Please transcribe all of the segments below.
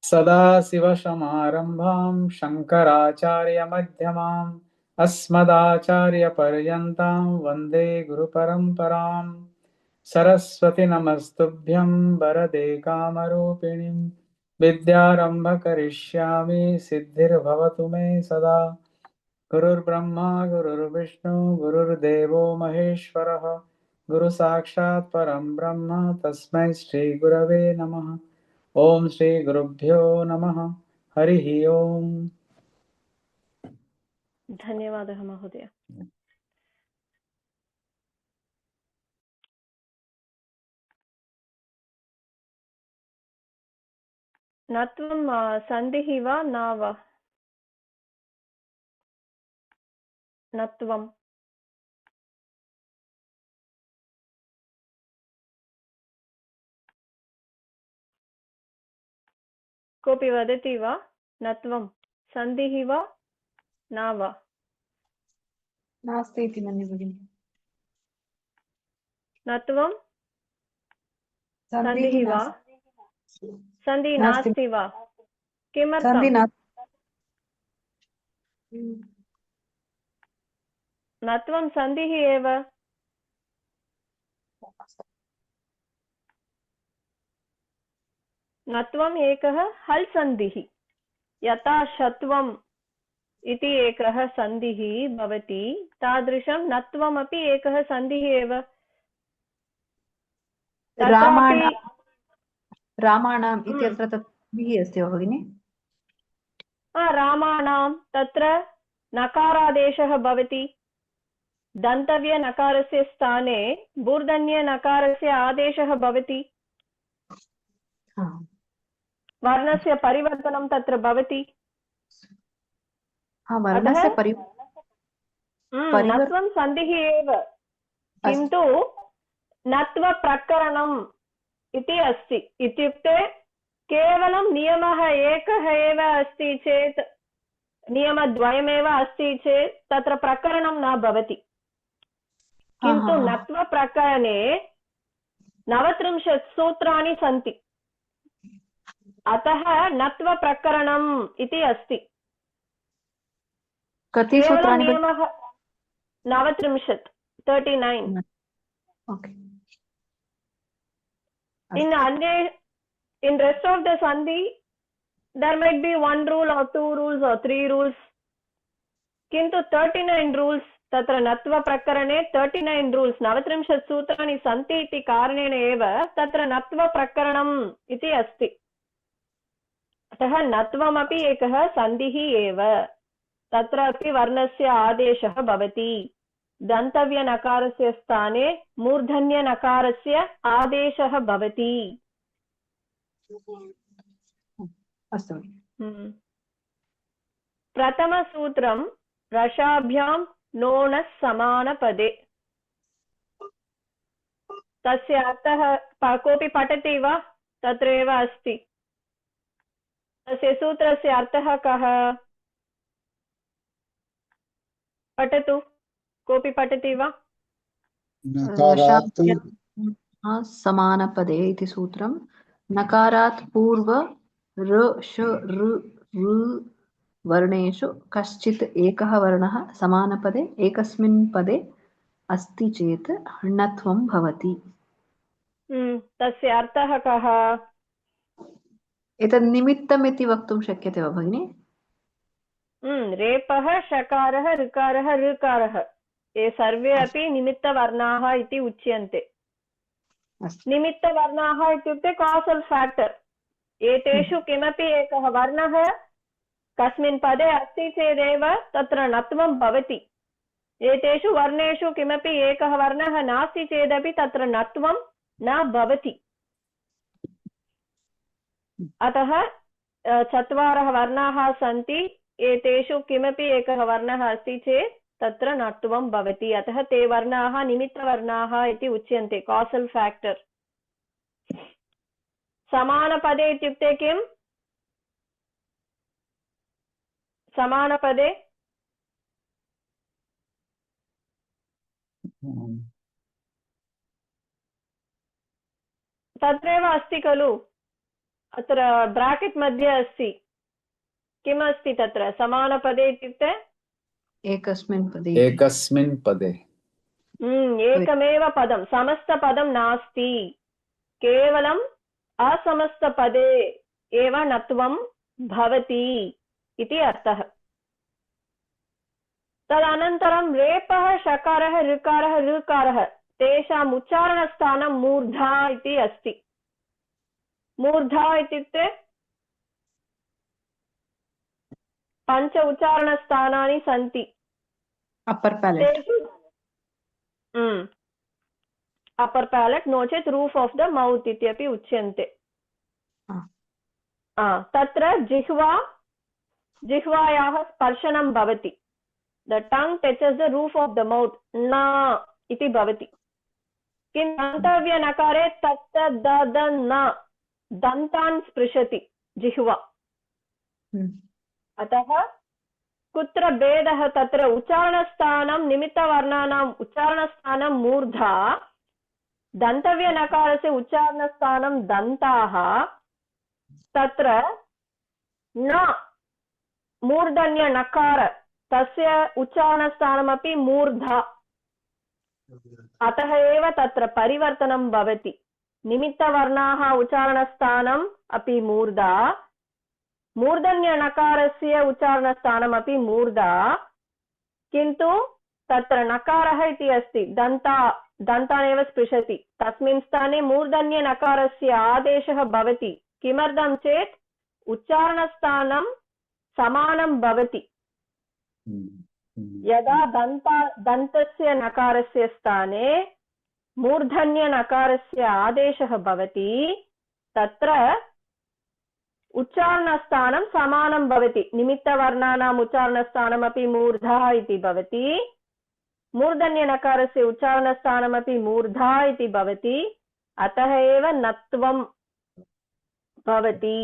सदाशिवसमारम्भां शङ्कराचार्यमध्यमाम् अस्मदाचार्यपर्यन्तां वन्दे गुरुपरम्पराम्। सरस्वती नमस्तुभ्यं वरदे कामरूपिणीं विद्यारम्भ करिष्यामि सिद्धिर्भवतु मे सदा। गुरुर्ब्रह्मा गुरुर्विष्णु गुरुर्देवो महेश्वरः गुरुसाक्षात् परं ब्रह्म तस्मै श्रीगुरवे नमः। ओम श्री गुरुभ्यो नमः। हरिः ओम। धन्यवादः महोदय। नत्वं सन्धिः वा न वा? नत्वं कोऽपि वदति वा? नत्वं सन्धिः वा न वा? नास्ति इति मन्ये भगिनि। नत्वं सन्धिः वा? सन्धिः नास्ति वा? किमर्थं? नत्वं सन्धिः एव। नत्वम् एकः हल् सन्धिः। यथा शत्वम् इति एकः सन्धिः भवति तादृशं नत्वमपि एकः सन्धिः एव। रामाणाम् इत्यत्र तद्भिः अस्ति वा भगिनि? रामाणां तत्र नकारादेशः भवति। दन्तव्य नकारस्य स्थाने मूर्धन्य नकारस्य आदेशः भवति। वर्णस्य परिवर्तनं तत्र भवति। नत्वं सन्धिः एव, किन्तु नत्वप्रकरणम् इति अस्ति। इत्युक्ते केवलं नियमः एकः एव अस्ति चेत्, नियमद्वयमेव अस्ति चेत् तत्र प्रकरणं न भवति। किन्तु नत्वप्रकरणे 39 सूत्राणि सन्ति, अतः नत्वप्रकरणम् इति अस्ति। कति सूत्राणि? 39, 39. In rest of the sandhi there might be one rule or two rules or three rules, किन्तु 39 rules तत्र नत्व प्रकरणे 39 rules 39 सूत्राणि सन्ति इति कारणेन एव तत्र नत्व प्रकरणम् इति अस्ति। अतः नत्वमपि एकः सन्धिः एव। तत्रापि वर्णस्य आदेशः भवति। दन्तव्य नकारस्य स्थाने मूर्धन्य नकारस्य आदेशः भवति। अस्तु। प्रथमसूत्रं रसाभ्यां नोणः समानपदे। तस्य अर्थः कोऽपि पठति वा? तत्रैव अस्ति। तस्य सूत्रस्य अर्थः कः? पठतु, कोऽपि पठति वा? समानपदे इति सूत्रं नकारात् पूर्व ऋ श ऋ वर्णेषु कश्चित् एकः वर्णः समानपदे एकस्मिन् पदे अस्ति चेत् णत्वं भवति। तस्य अर्थः कः? एतत् निमित्तम् इति वक्तुं शक्यते वा भगिनि? रेपः, शकारः, ऋकारः, ऋकारः, ये सर्वे अपि निमित्तवर्णाः इति उच्यन्ते। निमित्तवर्णाः इत्युक्ते कासल् फैक्टर्। एतेषु किमपि एकः वर्णः कस्मिन् पदे अस्ति चेदेव तत्र णत्वं भवति। एतेषु वर्णेषु किमपि एकः वर्णः नास्ति चेदपि तत्र णत्वं न भवति। अतः चत्वारः वर्णाः सन्ति, एतेषु किमपि एकः वर्णः अस्ति चेत् तत्र णत्वं भवति। अतः ते वर्णाः निमित्तवर्णाः इति उच्यन्ते, कासल् फैक्टर्। समानपदे इत्युक्ते किम्? समानपदे तत्रैव अस्ति खलु, अत्र ब्राकेट् मध्ये अस्ति किमस्ति तत्र समानपदे इत्युक्ते एकस्मिन् पदे एकस्मिन् पदे एकमेव पदं समस्तपदं नास्ति केवलम् असमस्तपदे एव नत्वं भवति इति अर्थः। तदनन्तरं रेपः शकारः ऋकारः ऋकारः तेषाम् उच्चारणस्थानं मूर्धा इति अस्ति। मूर्धा इत्युक्ते पञ्च उच्चारणस्थानानि सन्ति। अप्पर् पैलेट् अप्पर् पैलेट् नो चेत् रूफ् आफ् द मौत् इत्यपि उच्यन्ते। तत्र जिह्वायाः स्पर्शनं भवति। The tongue touches the roof of the mouth न इति भवति। किन्तु दन्तव्यनकारे तत् द न दन्तान् स्पृशति जिह्वा। अतः कुत्र भेदः तत्र उच्चारणस्थानं निमित्तवर्णानाम् उच्चारणस्थानं मूर्धा दन्तव्यनकारस्य उच्चारणस्थानं दन्ताः तत्र न मूर्धन्यनकार तस्य उच्चारणस्थानमपि मूर्धा। अतः एव तत्र परिवर्तनं भवति। निमित्तवर्णाः उच्चारणस्थानम् अपि मूर्धा मूर्धन्यनकारस्य उच्चारणस्थानमपि मूर्धा किन्तु तत्र नकारः इति अस्ति दन्तानेव स्पृशति तस्मिन् स्थाने मूर्धन्यनकारस्य आदेशः भवति। किमर्थं चेत् उच्चारणस्थानं समानं भवति। यदा दन्तस्य नकारस्य स्थाने मूर्धन्यनकारस्य आदेशः भवति तत्र उच्चारणस्थानं समानं भवति। निमित्तवर्णानाम् उच्चारणस्थानमपि मूर्धा इति भवति। मूर्धन्यनकारस्य उच्चारणस्थानमपि मूर्धा इति भवति। अतः एव नत्वं भवति।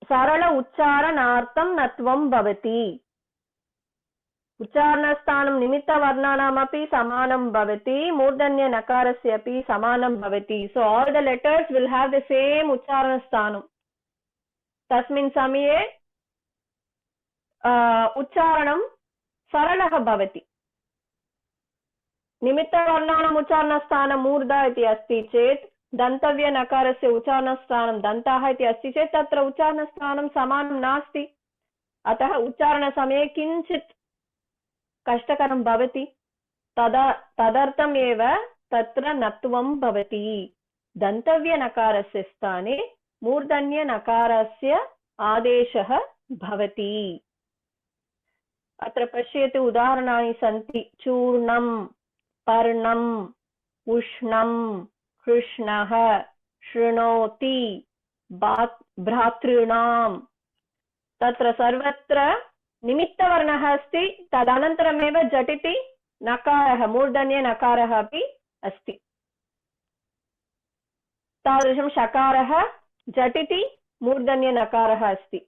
सरल उच्चारणार्थं नत्वं भवति। उच्चारणस्थानं निमित्तवर्णानामपि समानं भवति मूर्धन्यनकारस्य अपि समानं भवति। So all the letters will have the same उच्चारणस्थानं। तस्मिन् समये उच्चारणं सरलः भवति। निमित्तवर्णानाम् उच्चारणस्थानं मूर्धा इति अस्ति चेत् दन्तव्यनकारस्य उच्चारणस्थानं दन्ताः इति अस्ति चेत् तत्र उच्चारणस्थानं समानं नास्ति। अतः उच्चारणसमये किञ्चित् कष्टकरं भवति। तदर्थम् एव तत्र नत्वं भवति। दन्तव्यनकारस्य स्थाने मूर्धन्यनकारस्य आदेशः भवति। अत्र पश्यतु उदाहरणानि सन्ति। चूर्णं, पर्णम्, उष्णं, कृष्णः, शृणोति, भ्रातॄणां। तत्र सर्वत्र निमित्तवर्णः अस्ति तदनन्तरमेव झटिति नकारः मूर्धन्यनकारः अपि अस्ति। तादृशं शकारः झटिति मूर्धन्यनकारः अस्ति।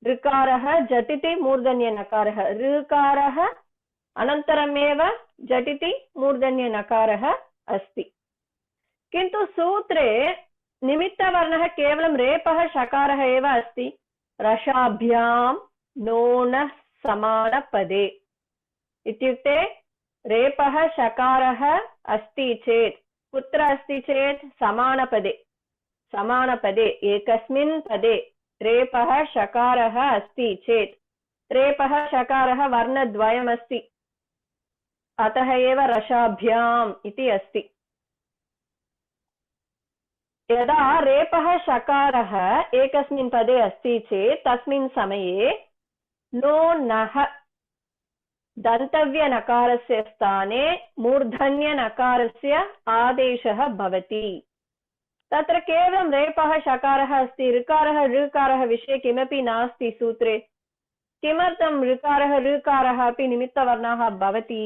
ऋकारः झटिति मूर्धन्यनकारः, ऋकारः अनन्तरमेव झटिति मूर्धन्यनकारः अस्ति। किन्तु सूत्रे निमित्तवर्णः केवलं रेपः शकारः एव अस्ति। रसाभ्यां नोनः समानपदे इत्युक्ते रेपः शकारः अस्ति चेत् कुत्र अस्ति चेत् समानपदे। समानपदे एकस्मिन् पदे रेपः शकारः अस्ति चेत् रेपः शकारः वर्णद्वयमस्ति। अतः एव रसाभ्याम् इति अस्ति। यदा रेपः शकारः एकस्मिन् पदे अस्ति चेत् तस्मिन् समये नो नः दन्तव्यनकारस्य स्थाने मूर्धन्यनकारस्य आदेशः भवति। तत्र केवलं रेपः शकारः अस्ति। ऋकारः ऋकारः विषये किमपि नास्ति सूत्रे। किमर्थं ऋकारः ऋकारः अपि निमित्तवर्णाः भवति?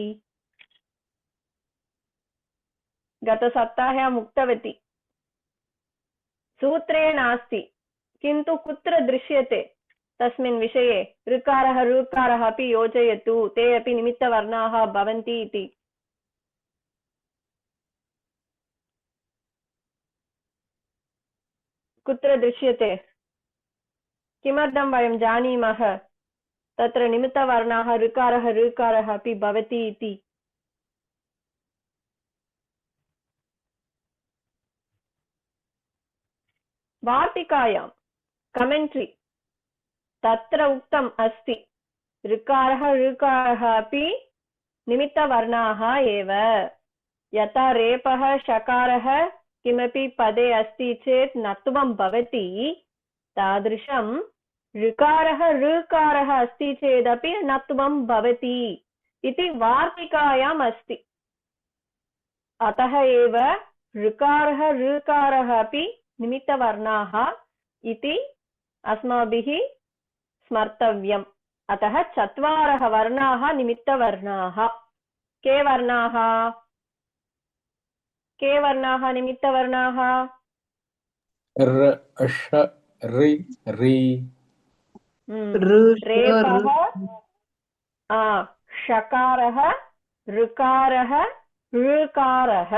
गतसप्ताहे अहम् उक्तवती सूत्रे नास्ति किन्तु कुत्र दृश्यते तस्मिन् विषये ऋकारः ऋकारः अपि योजयतु ते अपि निमित्तवर्णाः भवन्ति इति। कुत्र दृश्यते? किमर्थं वयं जानीमः तत्र निमित्तवर्णाः ऋकारः ऋकारः अपि भवति इति? वार्तिकायां कमेण्ट्री तत्र उक्तम् अस्ति ऋकारः ऋकारः अपि निमित्तवर्णाः एव। यथा रेपः शकारः किमपि पदे अस्ति चेत् नत्वं भवति, तादृशं ऋकारः ऋकारः अस्ति चेदपि नत्वं भवति इति वार्तिकायाम् अस्ति। अतः एव ऋकारः ऋकारः अपि निमित्तवर्णाः इति अस्माभिः स्मर्तव्यम्। अतः चत्वारः वर्णाः निमित्तवर्णाः। के वर्णाः? के वर्णाः निमित्तवर्णाः? र ष रि रि रेपः, शकारः, ऋकारः, ऋकारः।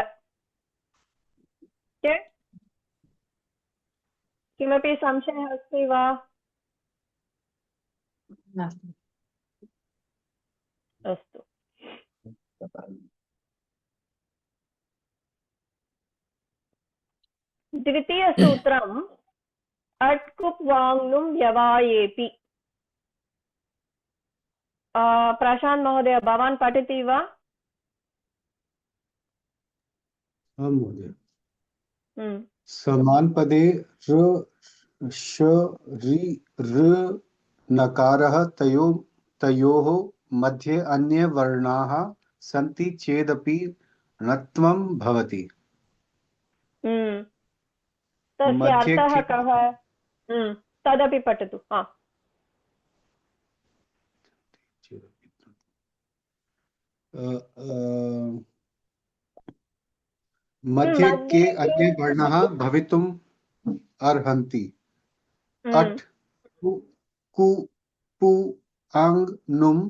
किमपि संशयः अस्ति वा? नास्ति। अस्तु। द्वितीयसूत्रम् अट्कुप् वाङ्नुं व्यवायेपि। प्रशान्त् महोदय, भवान् पठति वा? आं महोदय। समानपदे ऋ ष रि ऋ नकारः तयोः मध्ये अन्ये वर्णाः सन्ति चेदपि णत्वं भवति। तस्य अर्थः कः? तदपि पठतु। मध्ये के अन्ये वर्णाः भवितुम् अर्हन्ति। अट् कु पु आङ् नुम्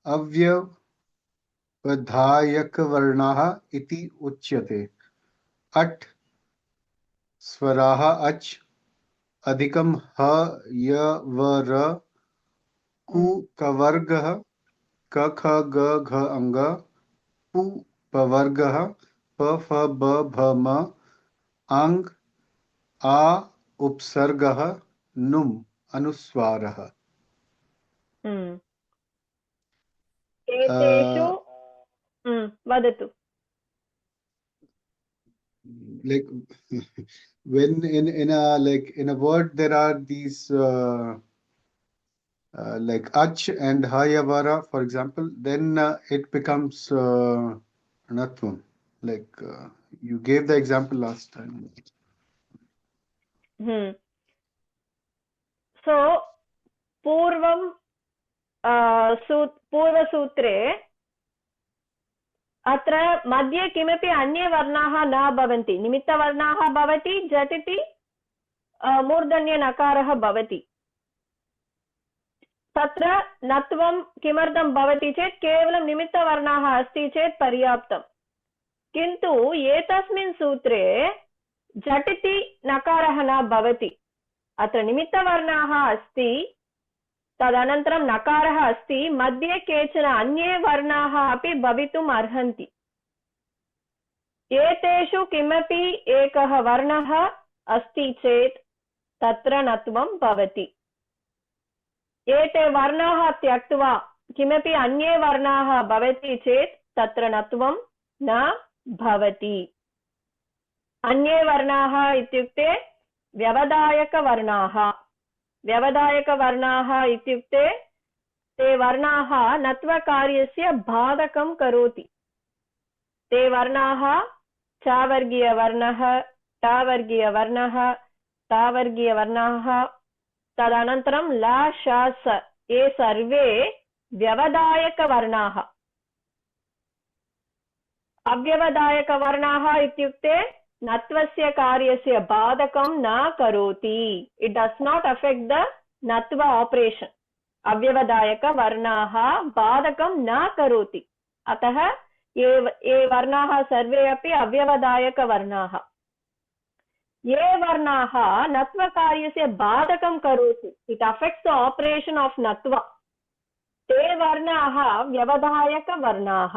अव्यवधायकवर्णाः इति उच्यते। अट् स्वराः अच् अधिकं ह य व र, कु कवर्गः क ख ग घ अङ्ग, पु पवर्गः प फ ब भ म, आङ् आ उपसर्गः, नुम् अनुस्वारः। एतेषु वदतु। Like when in a word there are these like ach and hayavara, for example, then it becomes natvam. Like you gave the example last time. So पूर्वसूत्रे अत्र मध्ये किमपि अन्ये वर्णाः न भवन्ति। निमित्तवर्णाः भवति, झटिति मूर्धन्य नकारः भवति। तत्र नत्वं किमर्थं भवति चेत् केवलं निमित्तवर्णाः अस्ति चेत् पर्याप्तं। किन्तु एतस्मिन् सूत्रे झटिति नकारः न भवति। अत्र निमित्तवर्णाः अस्ति, तदनन्तरं नकारः अस्ति, मध्ये केचन अन्ये वर्णाः अपि भवितुम् अर्हन्ति। एतेषु किमपि एकः वर्णः अस्ति चेत् तत्र नत्वं भवति। एते वर्णाः त्यक्त्वा किमपि अन्ये वर्णाः भवति चेत् तत्र नत्वं न भवति। अन्ये वर्णाः इत्युक्ते व्यवधायकवर्णाः। व्यवधायकवर्णाः इत्युक्ते ते वर्णाः नत्वकार्यस्य बाधकं करोति। ते वर्णाः चावर्गीयवर्णः, टावर्गीयवर्णः, तावर्गीयवर्णाः, तदनन्तरं ला श स, ये सर्वे व्यवधायकवर्णाः। अव्यवधायकवर्णाः इत्युक्ते नत्वस्य कार्यस्य बाधकं न करोति। It does not affect the नत्व ऑपरेशन। अव्यवधायकवर्णाः बाधकं न करोति। अतः ये वर्णाः सर्वे अपि अव्यवधायकवर्णाः। ये वर्णाः नत्वकार्यस्य बाधकं करोति, it affects the operation of नत्वा, ते वर्णाः व्यवधायकवर्णाः।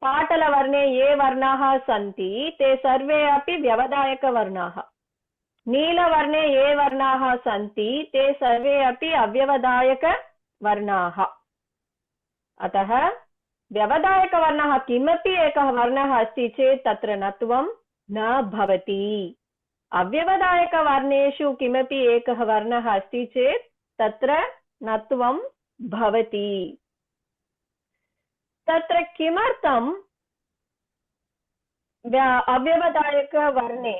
पाटलवर्णे ये वर्णाः सन्ति ते सर्वे अपि व्यवधायकवर्णाः। नीलवर्णे ये वर्णाः सन्ति ते सर्वे अपि अव्यवधायकवर्णाः। अतः व्यवधायकवर्णः किमपि एकः वर्णः अस्ति चेत् तत्र नत्वं न भवति। अव्यवधायकवर्णेषु किमपि एकः वर्णः अस्ति चेत् तत्र नत्वं भवति। तत्र किमर्थं अव्यवधायकवर्णे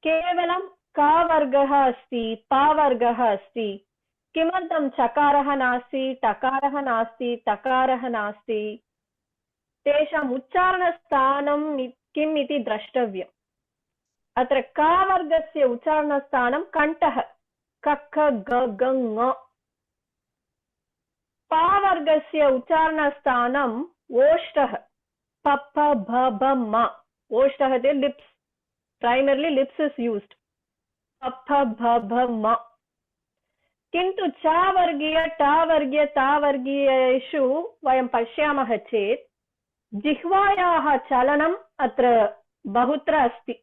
केवलं का वर्गः अस्ति, पा वर्गः अस्ति? किमर्थं चकारः नास्ति, टकारः नास्ति, तकारः नास्ति? तेषाम् उच्चारणस्थानं किम् इति द्रष्टव्यम्। अत्र का वर्गस्य उच्चारणस्थानं कण्ठः, कक्ख ग ग ङ। पा वर्गस्य उच्चारणस्थानं ओष्ठः, प फ भ भ म। ओष्ठः ते lips, primarily lips is used, प फ भ भ म। किन्तु च वर्गीय, ट वर्गीय, ता वर्गीयेषु वयं पश्यामः चेत् जिह्वायाः चलनम् अत्र बहुत्र अस्ति।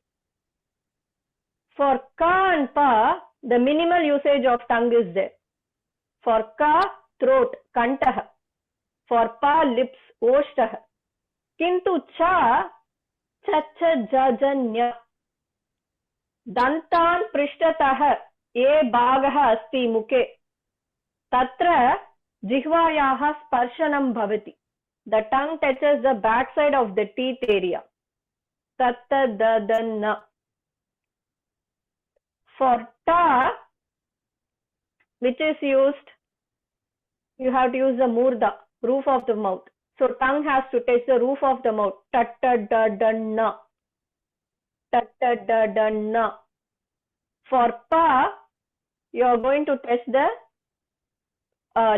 For ka and pa, the minimal usage of tongue is there. For ka, throat, kantah. For pa, lips, oshtah. Kintu cha, cha jajanya. Dantan prishtatah ye bhagah asti muke. Tatra jihvayaah sparshanam bhavati. The tongue touches the back side of the teeth area. Tatta dadanna. For ta, which is used, you have to use the murda, roof of the mouth. So tongue has to touch the roof of the mouth. Tatta dadanna. Tatta dadanna. For pa, you are going to touch the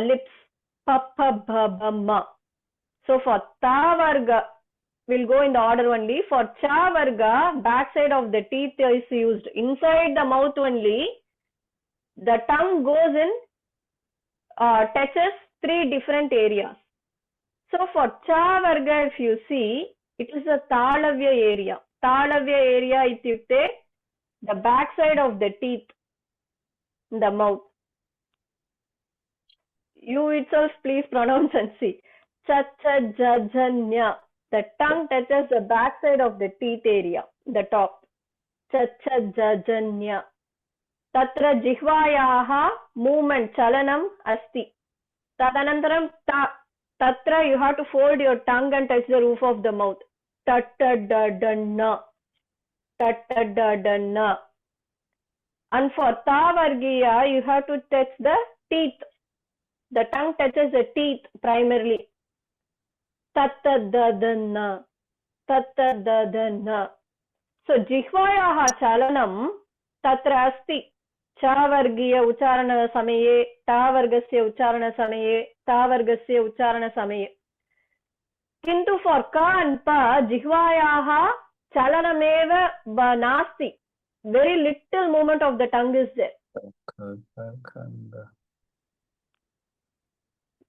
lips. Pa pa bha bha ma. So for ta varga, will go in the order only. For cha varga, back side of the teeth is used. Inside the mouth only, the tongue goes in, touches 3 different areas. So for cha varga, if you see, it is the talavya area. Talavya area ityukte, the back side of the teeth, the mouth. You itself please pronounce and see. Cha cha jajanya. The tongue touches the back side of the teeth area, the top. Cha cha jajanya. Tatra jihvayaah movement, chalanam asti. Tadanantaram ta. Tatra you have to fold your tongue and touch the roof of the mouth. Tatta dadanna. Tatta dadanna. And for ta vargiya, you have to touch the teeth. The tongue touches the teeth primarily. Tatta dadanna. Tatta dadanna. So jihvayaah chalanam tatra asti. Cha vargiya ucharana samaye, ta vargasya ucharana samaye, ta vargasya ucharana samaye. Kintu for ka and pa, jihvayaah chalanameva nasti. Very little movement of the tongue is there.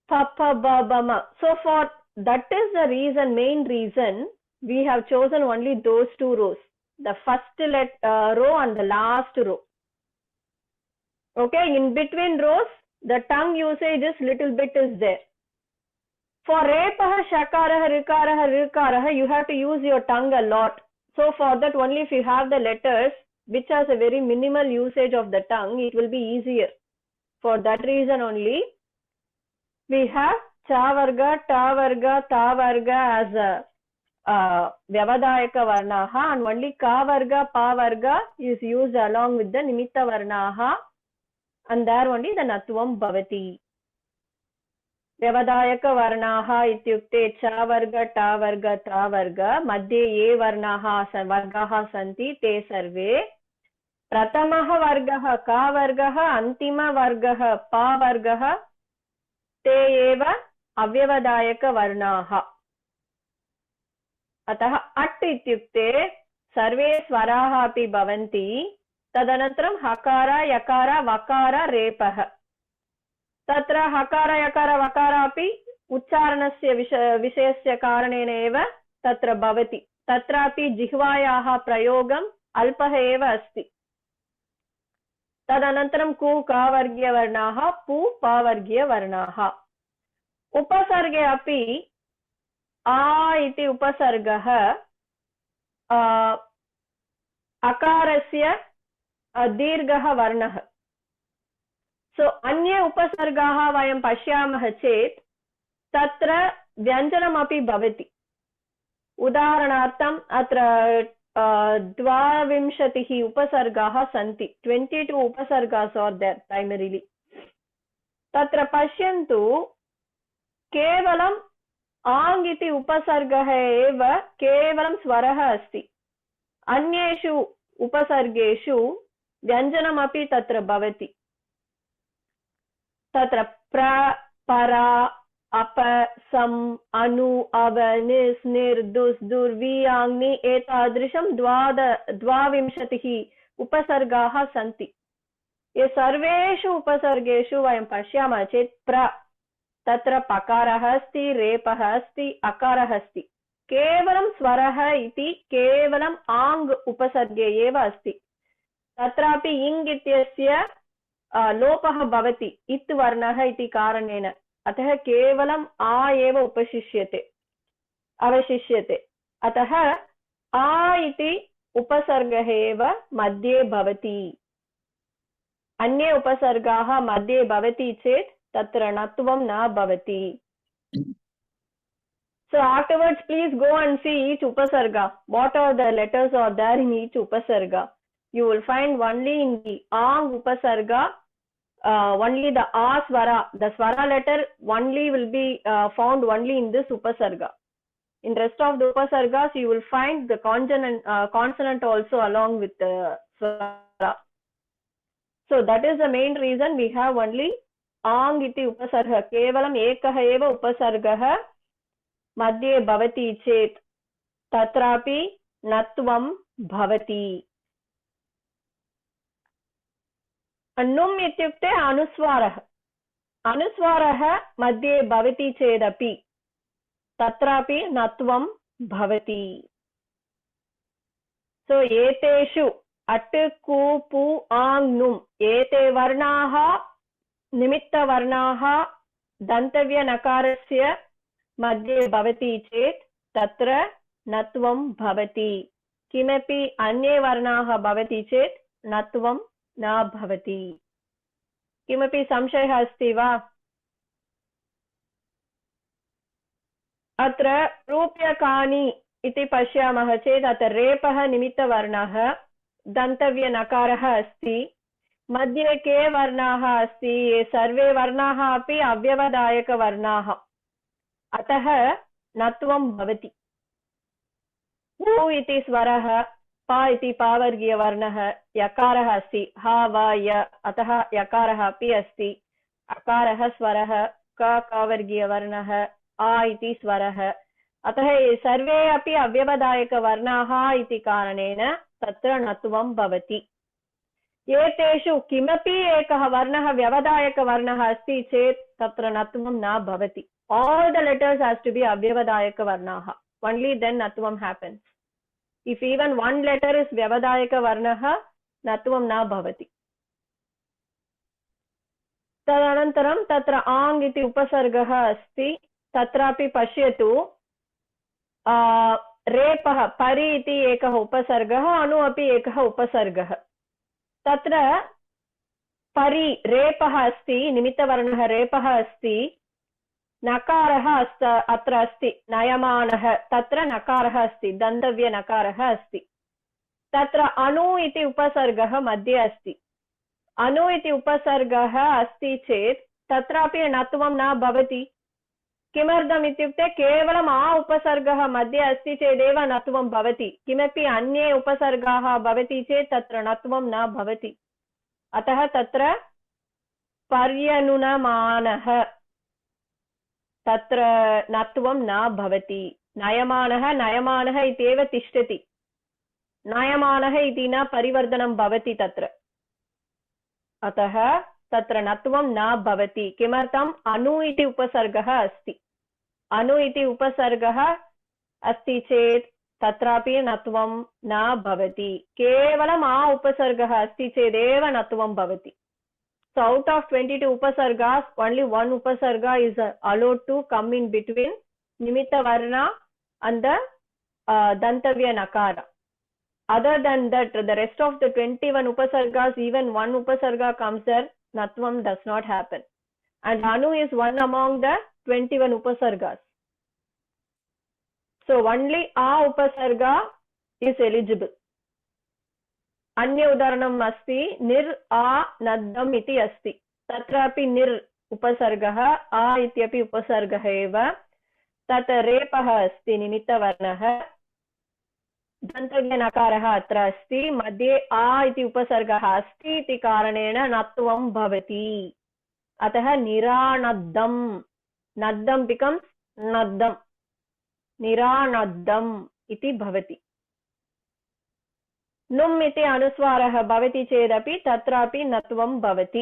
Pa pa ba ba ma. So for that is the reason, main reason, we have chosen only those 2 rows. The first row and the last row. Okay, in between rows, the tongue usage is little bit is there. For repah, shakarah, rikarah, you have to use your tongue a lot. So for that only if you have the letters which has a very minimal usage of the tongue, it will be easier. For that reason only, we have cha varga, ta varga, ta varga as a vyavadayaka varnaha, and only ka varga, pa varga is used along with the nimitta varnaha, and there only the natvam bhavati. Vyavadayaka varnaha ityukte cha varga, ta varga, ta varga, madhye ye varnaha vargaha santi te sarve. Pratamaha vargaha ka vargaha, antima vargaha pa vargaha, te eva avyavadayaka varnaha. अतः at इत्युक्ते सर्वे स्वराः अपि भवन्ति तदनन्तरं हकार यकार वकार रेपः तत्र हकार यकार वकार अपि उच्चारणस्य विषयस्य कारणेन एव तत्र भवति तत्रापि जिह्वायाः प्रयोगम् अल्पः एव अस्ति तदनन्तरं कु कावर्गीयवर्णाः पु पावर्गीयवर्णाः उपसर्गे अपि आ इति उपसर्गः अकारस्य दीर्घः वर्णः सो अन्ये उपसर्गाः वयं पश्यामः चेत् तत्र व्यञ्जनमपि भवति उदाहरणार्थम् अत्र 22 उपसर्गाः सन्ति 22 उपसर्गाः आर् देर् प्रैमरीलि तत्र पश्यन्तु केवलम् आङ् इति उपसर्गः एव केवलं स्वरः अस्ति अन्येषु उपसर्गेषु व्यञ्जनमपि तत्र भवति तत्र प्र परा अप सम अनु अव निस् निर् दुस् दुर् वि आङ्नि एतादृशं 22 उपसर्गाः सन्ति ये सर्वेषु उपसर्गेषु वयं पश्यामः चेत् प्र तत्र पकारः अस्ति रेपः अस्ति अकारः अस्ति केवलं स्वरः इति केवलम् आङ् उपसर्गे एव अस्ति तत्रापि इङ् इत्यस्य लोपः भवति इत् वर्णः इति कारणेन अतः केवलम् आ एव अवशिष्यते अतः आ इति उपसर्गः एव मध्ये भवति अन्ये उपसर्गाः मध्ये भवति चेत् तत्र णत्वं न भवति so afterwards please go and see each upasarga what are the letters are there in each upasarga you will find only in the ang upasarga only the a swara the swara letter only will be found only in this upasarga in rest of the upasargas you will find the consonant also along with the swara so that is the main reason we have only ang iti upasarga kevalam ekah eva upasargah मध्ये भवति चेत् तत्रापि णत्वं भवति नुम् इत्युक्ते अनुस्वारः मध्ये भवति चेदपि तत्रापि णत्वं भवति सो एतेषु अट् कु पु आङ् नुम् एते वर्णाः निमित्तवर्णाः दन्तव्यनकारस्य मध्ये भवति चेत् तत्र णत्वं भवति किमपि अन्ये वर्णाः भवति चेत् णत्वं न भवति किमपि संशयः अस्ति वा अत्र रूप्यकाणि इति पश्यामः चेत् अत्र रेपः निमित्तवर्णः दन्तव्यनकारः अस्ति मध्ये के वर्णाः अस्ति ये सर्वे वर्णाः अपि अव्यवधायकवर्णाः अतः णत्वं भवति उ इति स्वरः प इति पावर्गीयवर्णः यकारः अस्ति ह व य अतः यकारः अपि अस्ति अकारः स्वरः क कावर्गीयवर्णः आ इति स्वरः अतः सर्वे अपि अव्यवधायकवर्णाः इति कारणेन तत्र णत्वं भवति एतेषु किमपि एकः वर्णः व्यवधायकवर्णः अस्ति चेत् तत्र णत्वं न भवति all the letters has to be avyavadayaka varnaha only then natvam happens if even one letter is vyavadayaka varnah natvam na bhavati tadanantaram tatra ang iti upasargah asti tatrapi pashyatu repah pari iti ekah upasargah anu api ekah upasargah tatra pari repah asti nimittavarnah repah asti नकारः अत्र अस्ति नयमानः तत्र नकारः अस्ति दन्तव्य नकारः अस्ति तत्र अनु इति उपसर्गः मध्ये अस्ति अनु इति उपसर्गः अस्ति चेत् तत्रापि णत्वं न भवति किमर्थम् इत्युक्ते केवलम् आ उपसर्गः मध्ये अस्ति चेदेव णत्वं भवति किमपि अन्ये उपसर्गाः भवति चेत् तत्र णत्वं न भवति अतः तत्र पर्यनुनमानः तत्र णत्वं न भवति नयमानः नयमानः इत्येव तिष्ठति नायमानः इति न परिवर्तनं भवति तत्र, अतः तत्र नत्वं न भवति। किमर्थम्? अनु इति उपसर्गः अस्ति। अनु इति उपसर्गः अस्ति चेत् तत्रापि नत्वं न भवति। केवलम् आ उपसर्गः अस्ति चेदेव नत्वं भवति। So out of 22 upasargas, only one upasarga is allowed to come in between nimitta varna and the dantavya nakara. Other than that, the rest of the 21 upasargas, even one upasarga comes there, natvam does not happen. And anu is one among the 21 upasargas. So only a upasarga is eligible. अन्य उदाहरणम् अस्ति निर् आ नद्दम् इति अस्ति। तत्रापि निर् उपसर्गः, आ इत्यपि उपसर्गः एव। तत् रेपः अस्ति, निमित्तवर्णः। दन्तव्यनकारः अत्र अस्ति, मध्ये आ इति उपसर्गः अस्ति इति कारणेन नत्वं भवति। अतः निरानद्दम्, नद्दम् बिकम्स् नद्दम्, निरानद्दम् इति भवति। नुम् इति अनुस्वारः भवति चेदपि तत्रापि नत्वं भवति।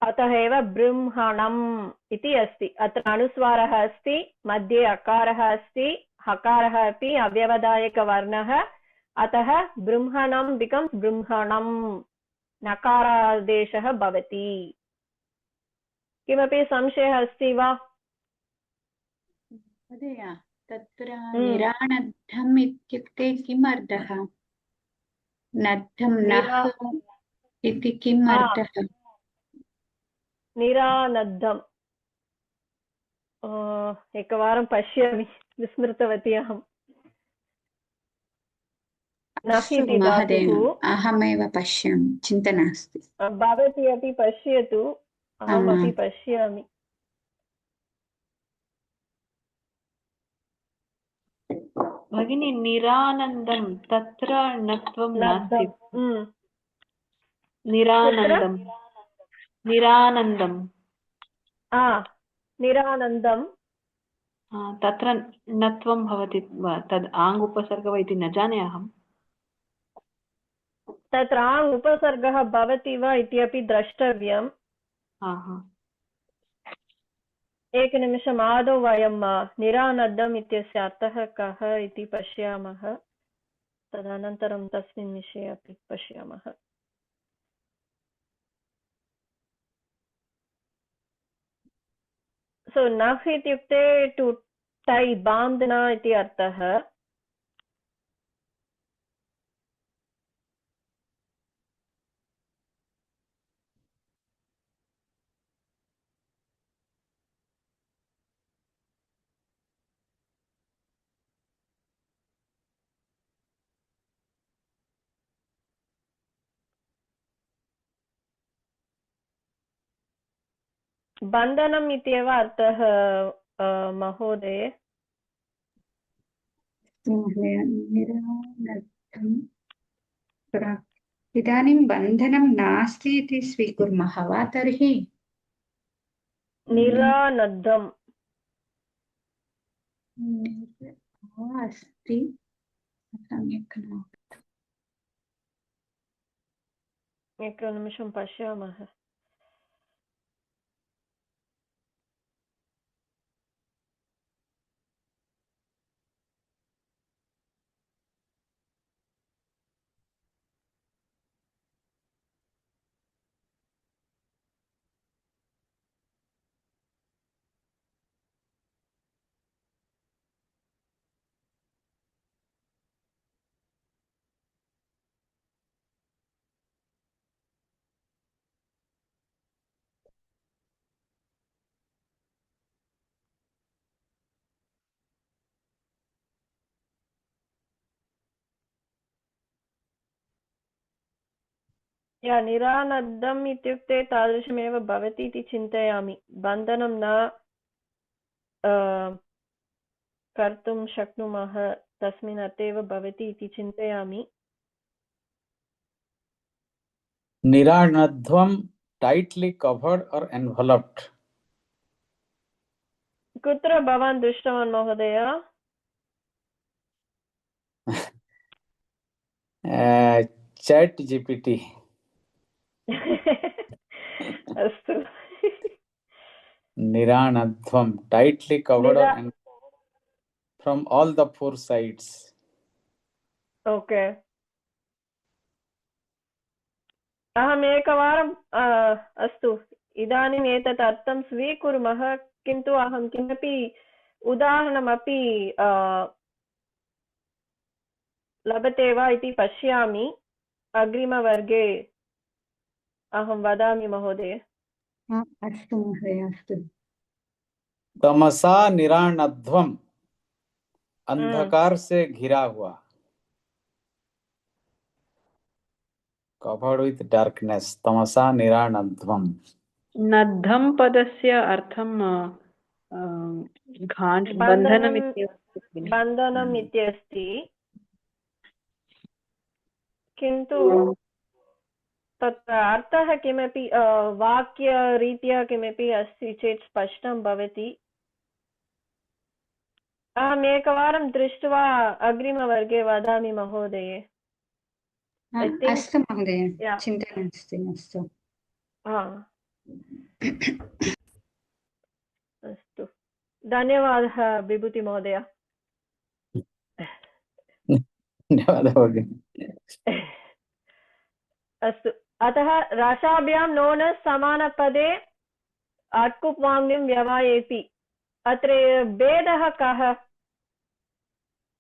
अतः एव बृंहणम् इति अस्ति। अत्र अनुस्वारः अस्ति, मध्ये अकारः अस्ति, हकारः अपि अव्यवधायकवर्णः। अतः बृंहणम् बिकम्स् बृंहणम्, नकारादेशः भवति। किमपि संशयः अस्ति वा? तत्र निरानद्धम् इत्युक्ते किम् अर्थः? नद्धं नः इति किम् अर्थः? निरानद्धम् एकवारं पश्यामि, विस्मृतवती अहं। अहमेव पश्यामि, चिन्ता नास्ति। भवती अपि पश्यतु, अहमपि पश्यामि। भगिनी निरानन्दं तत्र नत्वं नास्ति। निरानन्दं, निरानन्दं, निरानन्दं तत्र नत्वं भवति। तद् आङ् उपसर्गः इति न जाने अहं। तत्र आङ् उपसर्गः भवति वा इति अपि द्रष्टव्यम्। एकनिमिषम्, आदौ वयं निरानन्दम् इत्यस्य अर्थः कः इति पश्यामः, तदनन्तरं तस्मिन् विषये अपि पश्यामः। सो नः इत्युक्ते टु टै, बान्धना इति अर्थः। बन्धनम् इत्येव अर्थः महोदय। इदानीं बन्धनं नास्ति इति स्वीकुर्मः वा तर्हि? निरानद्धम् अस्ति, सम्यक् न। एकनिमिषं पश्यामः। या निरानद्धम् इत्युक्ते तादृशमेव भवति इति चिन्तयामि। बन्धनं न कर्तुं शक्नुमः, तस्मिन् अर्थे एव भवति इति चिन्तयामि। निरानध्वं tightly covered or enveloped. कुत्र भवान् दृष्टवान् महोदय? Chat GPT. अस्तु Niranadhvam, tightly covered and from all the four sides. Okay अहम् एकवारं अस्तु इदानीम् एतत् अर्थं स्वीकुर्मः किन्तु अहं किमपि उदाहरणमपि लभते वा इति पश्यामि अग्रिमवर्गे अहं वदामि महोदय अस्तु महोदय अस्तु तमसा निरानध्वम, अंधकार से घिरा हुआ, covered with darkness. तमसा निरानध्वम. नद्धं पदस्य अर्थं बन्धनम् इत्यस्ति किन्तु तत्र अर्थः किमपि वाक्यरीत्या किमपि अस्ति चेत् स्पष्टं भवति अहम् एकवारं दृष्ट्वा अग्रिमवर्गे वदामि महोदय अस्तु महोदय चिन्ता नास्ति अस्तु अस्तु धन्यवादः विभूति महोदय धन्यवादः भगिनी अस्तु अतः रसाभ्यां नोनस् समानपदे अट्कुप्वाङ्निं व्यवायेति अत्र भेदः कः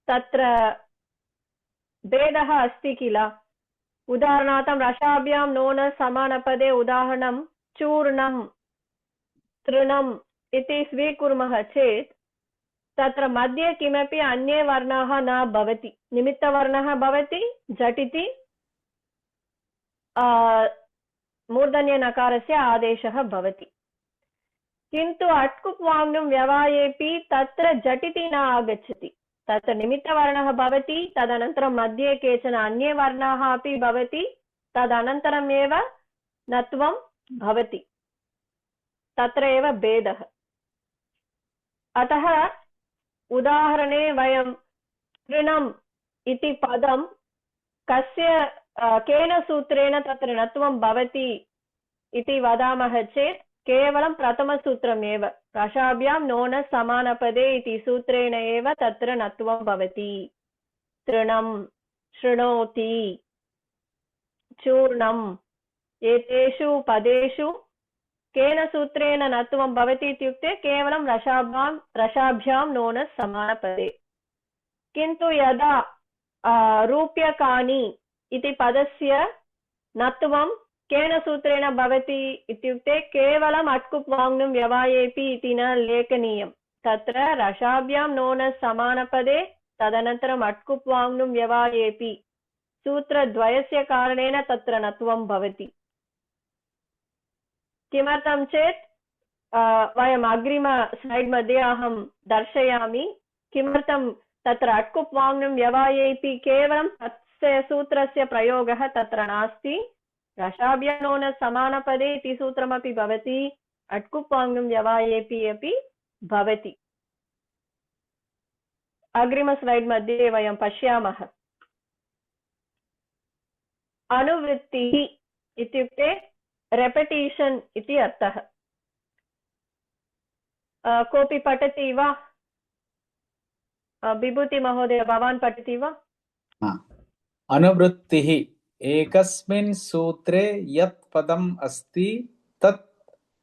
तत्र भेदः अस्ति किल उदाहरणार्थं रसाभ्यां नोनस् समानपदे उदाहरणं चूर्णं तृणम् इति स्वीकुर्मः चेत् तत्र मध्ये किमपि अन्ये वर्णाः न भवति निमित्तवर्णः भवति झटिति मूर्धन्यनकारस्य आदेशः भवति किन्तु अट्कुप्वाङ्निं व्यवायेपि तत्र झटिति न आगच्छति तत्र निमित्तवर्णः भवति तदनन्तरं मध्ये केचन अन्ये वर्णाः अपि भवति तदनन्तरमेव नत्वं भवति तत्र एव भेदः अतः उदाहरणे वयं तृणम् इति पदं कस्य केन सूत्रेण तत्र नत्वं भवति इति वदामः चेत् केवलं प्रथमसूत्रमेव रसाभ्यां नोनस् समानपदे इति सूत्रेण एव तत्र नत्वं भवति तृणं शृणोति चूर्णम् एतेषु पदेषु केन सूत्रेण नत्वं भवति इत्युक्ते केवलं रसाभ्यां नोनस् समानपदे किन्तु यदा रूप्यकाणि इति पदस्य नत्वं केन सूत्रेण भवति इत्युक्ते केवलम् अट्कुप्वाङ्निं व्यवायेपि इति न लेखनीयं तत्र रसाभ्यां नोनस् समानपदे तदनन्तरम् अट्कुप्वाङ्निं व्यवायेपि सूत्रद्वयस्य कारणेन तत्र नत्वं भवति किमर्थं चेत् वयम् अग्रिम स्लैड् मध्ये अहं दर्शयामि किमर्थं तत्र अट्कुप्वाङ्निं व्यवायेपि केवलं तस्य सूत्रस्य प्रयोगः तत्र नास्ति रसाभ्यां नोनस् समानपदे इति सूत्रमपि भवति अट्कुप्वाङ्निं व्यवायेपि अपि भवति अग्रिम स्लैड् मध्ये वयं पश्यामः अनुवृत्तिः इत्युक्ते रेपिटेशन् इति अर्थः कोऽपि पठति वा विभूति महोदय भवान् पठति वा अनुवृत्तिः एकस्मिन् सूत्रे यत् पदम् अस्ति तत्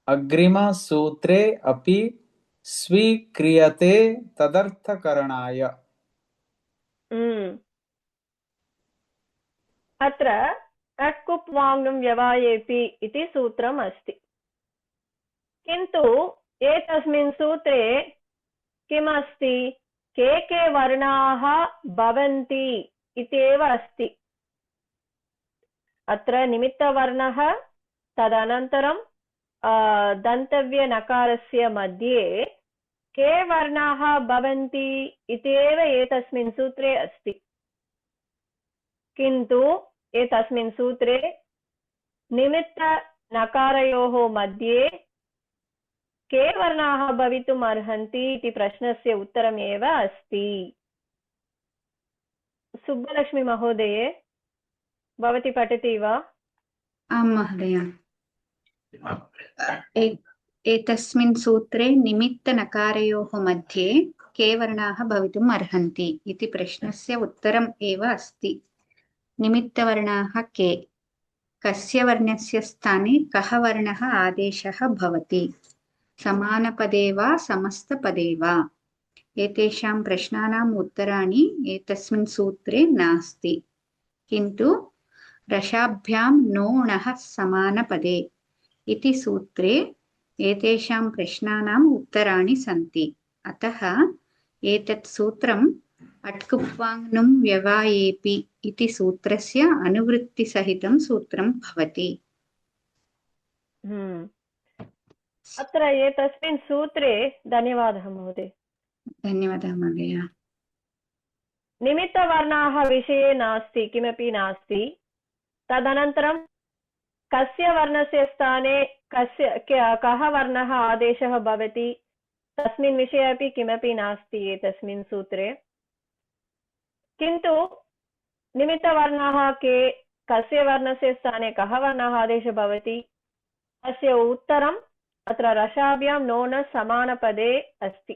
अग्रिमसूत्रे अपि स्वीक्रियते तदर्थकरणाय अत्र अट्कुप्वाङ्निं व्यवायेपि इति सूत्रम् अस्ति किन्तु एतस्मिन् सूत्रे किमस्ति के वर्णाः भवन्ति इत्येव अस्ति अत्र निमित्तवर्णः तदनन्तरं दन्तव्यनकारस्य मध्ये के वर्णाः भवन्ति इत्येव एतस्मिन् सूत्रे अस्ति किन्तु एतस्मिन् सूत्रे निमित्तनकारयोः मध्ये के वर्णाः भवितुम् अर्हन्ति इति प्रश्नस्य उत्तरमेव अस्ति सुब्बलक्ष्मी महोदये भवती पठति वा? आं महोदय। एतस्मिन् सूत्रे निमित्तनकारयोः मध्ये के वर्णाः भवितुम् अर्हन्ति इति प्रश्नस्य उत्तरम् एव अस्ति। निमित्तवर्णाः के? कस्य वर्णस्य स्थाने कः वर्णः आदेशः भवति? समानपदे वा समस्तपदे वा? एतेषां प्रश्नानाम् उत्तराणि एतस्मिन् सूत्रे नास्ति, किन्तु रसाभ्यां नोणः समानपदे इति सूत्रे एतेषां प्रश्नानाम् उत्तराणि सन्ति। अतः एतत् सूत्रम् अट्कुप्वाङ्नुं व्यवायेपि इति सूत्रस्य अनुवृत्तिसहितं सूत्रं भवति। अत्र एतस्मिन् सूत्रे धन्यवादः महोदय। धन्यवादः महोदय। निमित्तवर्णाः विषये नास्ति, किमपि नास्ति। तदनन्तरं कस्य वर्णस्य स्थाने कः वर्णः आदेशः भवति तस्मिन् विषये अपि किमपि नास्ति एतस्मिन् सूत्रे। किन्तु निमित्तवर्णाः के, कस्य वर्णस्य स्थाने कः वर्णः आदेशः भवति तस्य उत्तरम् अत्र रसाभ्यां नोन समानपदे अस्ति।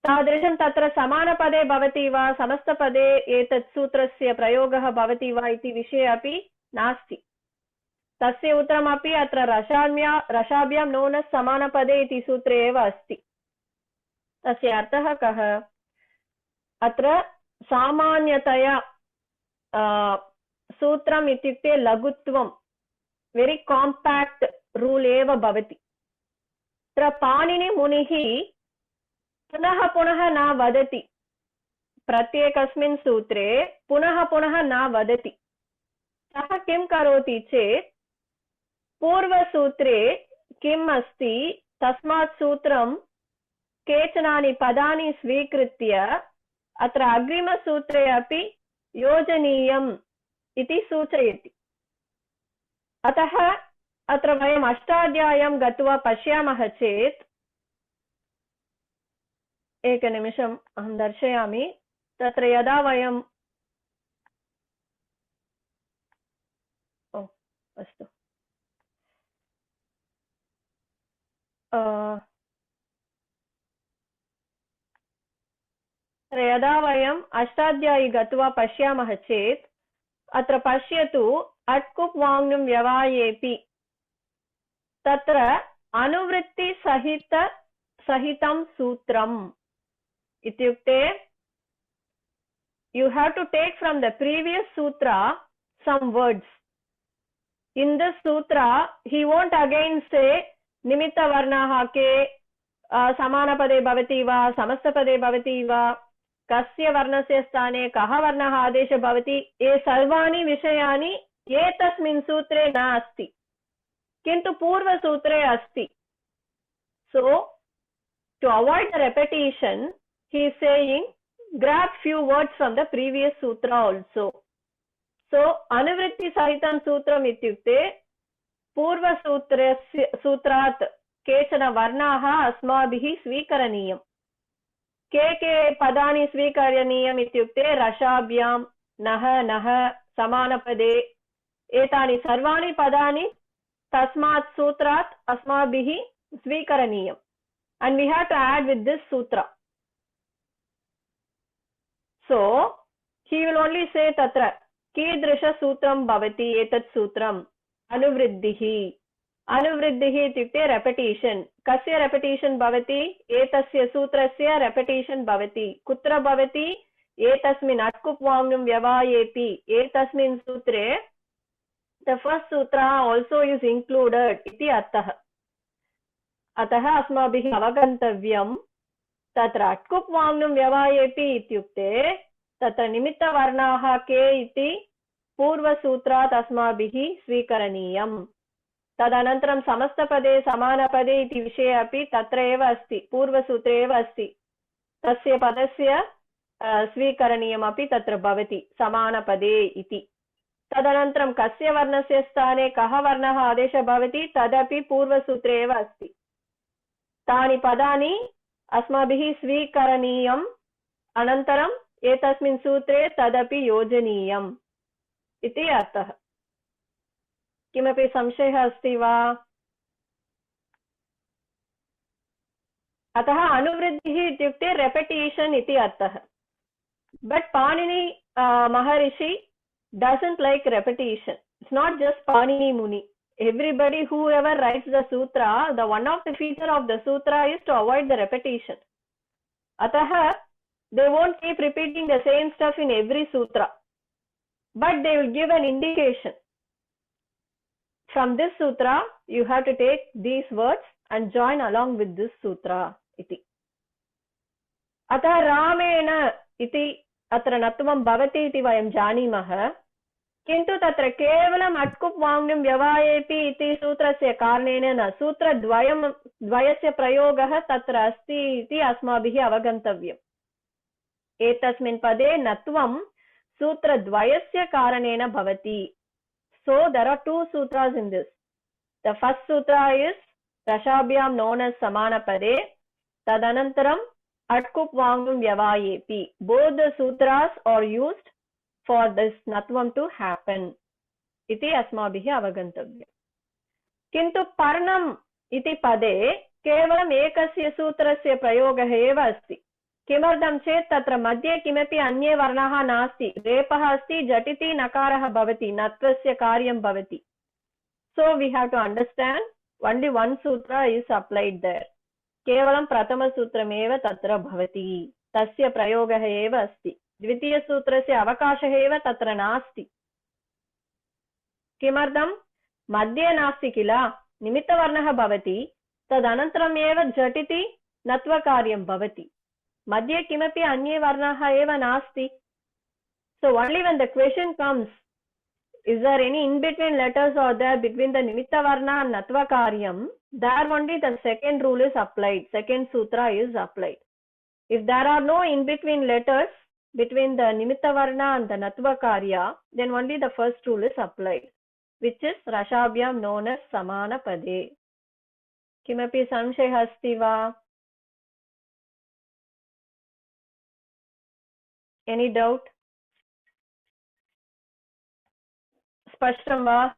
तादृशं तत्र समानपदे भवति वा समस्तपदे एतत् सूत्रस्य प्रयोगः भवति वा इति विषये अपि नास्ति। तस्य उत्तरमपि अत्र रसाभ्यां नोन समानपदे इति सूत्रे एव अस्ति। तस्य अर्थः कः? अत्र सामान्यतया सूत्रम् इत्युक्ते लघुत्वं, वेरि काम्पाक्ट् रूल् एव भवति। अत्र पाणिनिमुनिः पुनः पुनः न वदति, प्रत्येकस्मिन् सूत्रे पुनः पुनः न वदति। सः किं करोति चेत् पूर्वसूत्रे किम् अस्ति तस्मात् सूत्रं केचनानि पदानि स्वीकृत्य अत्र अग्रिमसूत्रे अपि योजनीयम् इति सूचयति। अतः अत्र वयम् अष्टाध्याय्यां गत्वा पश्यामः चेत्, एकनिमिषम् अहं दर्शयामि। तत्र यदा वयम् अस्तु यदा वयम् अष्टाध्यायी गत्वा पश्यामः चेत् अत्र पश्यतु, अट्कुप्वाङ्नुं व्यवायेपि, तत्र अनुवृत्तिसहितं सूत्रम् इत्युक्ते you have to take from the previous sutra some words. In this sutra he won't again say nimitta varnaha ke samanapade bhavati va samastapade bhavati va kasya varnasya sthane kaha varnah adesha bhavati, ye sarvani vishayani etasmin sutre na asti, kintu purva sutre asti. So to avoid the repetition, he is saying grab few words from the previous sutra also. So anuvritti sahitam sutram ityukte purva sutrat kechana varnaha asmabhihi swikaraniyam. के पदानि स्वीकरणीयम् इत्युक्ते रसाभ्यां नः नः समानपदे, एतानि सर्वाणि पदानि तस्मात् सूत्रात् अस्माभिः स्वीकरणीयम्. And we have to add with this sutra. So he will only say tatra कीदृश सूत्रं भवति एतत् सूत्रम् अनुवृद्धिः। अनुवृद्धिः इत्युक्ते रेपिटेशन्। कस्य रेपिटेशन् भवति? एतस्य सूत्रस्य रेपिटेशन् भवति। कुत्र भवति? एतस्मिन् अट्कुप्वाङ्नुं व्यवायेपि एतस्मिन् सूत्रे the first sutra also is included इति अर्थः। अतः अस्माभिः अवगन्तव्यं तत्र अट्कुप्वाङ्नुं व्यवायेपि इत्युक्ते तत्र निमित्तवर्णाः के इति पूर्वसूत्रात् अस्माभिः स्वीकरणीयम्। तदनन्तरं समस्तपदे समानपदे इति विषये अपि तत्र एव अस्ति, पूर्वसूत्रे एव अस्ति। तस्य पदस्य स्वीकरणीयमपि तत्र भवति समानपदे इति। तदनन्तरं कस्य वर्णस्य स्थाने कः वर्णः आदेशः भवति तदपि पूर्वसूत्रे एव अस्ति। तानि पदानि अस्माभिः स्वीकरणीयम्, अनन्तरम् एतस्मिन् सूत्रे तदपि योजनीयम्। इति अर्थः। किमपि संशयः अस्ति वा? अतः अनुवृद्धिः इत्युक्ते रेपिटेशन् इति अर्थः। But Panini Maharishi doesn't like repetition. It's not just Panini Muni. Everybody, whoever writes the sutra, the one of the feature of the sutra is to avoid the repetition. Ataha, they won't keep repeating the same stuff in every sutra, but they will give an indication. From this sutra, you have to take these words and join along with this sutra. Iti. Atah Ramena iti अत्र नत्वं भवति इति वयं जानीमः, किन्तु तत्र केवलम् अट्कुप् वाङ्निं व्यवायेपि इति सूत्रस्य कारणेन न, सूत्रद्वयस्य प्रयोगः तत्र अस्ति इति अस्माभिः अवगन्तव्यम्। एतस्मिन् पदे नत्वं सूत्रद्वयस्य कारणेन भवति। So there are two sutras in this. The first sutra is Rashabhyam known as Samanapade, Tadanantaram Atkup Vangum Vyavayepi. Both the sutras are used for this natvam to happen. Iti asmabhihi avagantavya. Kintu parnam iti pade kevalam ekasya sutrasya prayogah eva asti. किमर्थं चेत् तत्र मध्ये किमपि अन्ये वर्णः नास्ति, रेपः अस्ति, झटिति नकारः भवति, नत्वस्य कार्यं भवति. So we have to understand only one sutra is applied there. केवलं प्रथमसूत्रमेव तत्र भवति, तस्य प्रयोगः एव अस्ति, द्वितीयसूत्रस्य अवकाशः एव तत्र नास्ति. किमर्थं? मध्ये नास्ति किल, निमित्तवर्णः भवति, तदनन्तरम् एव झटिति नत्वकार्यं भवति. मध्ये किमपि अन्ये वर्णः एव नास्ति. So only when the question comes, is there any in between letters or there between the nimitta varna and natva karyam, there only the second rule is applied, second sutra is applied. If there are no in between letters between the nimitta varna and the natva karya, then only the first rule is applied, which is rashabhyam known as samana pade. Kimapi samshayah asti va? Any doubt? स्पष्टं वा?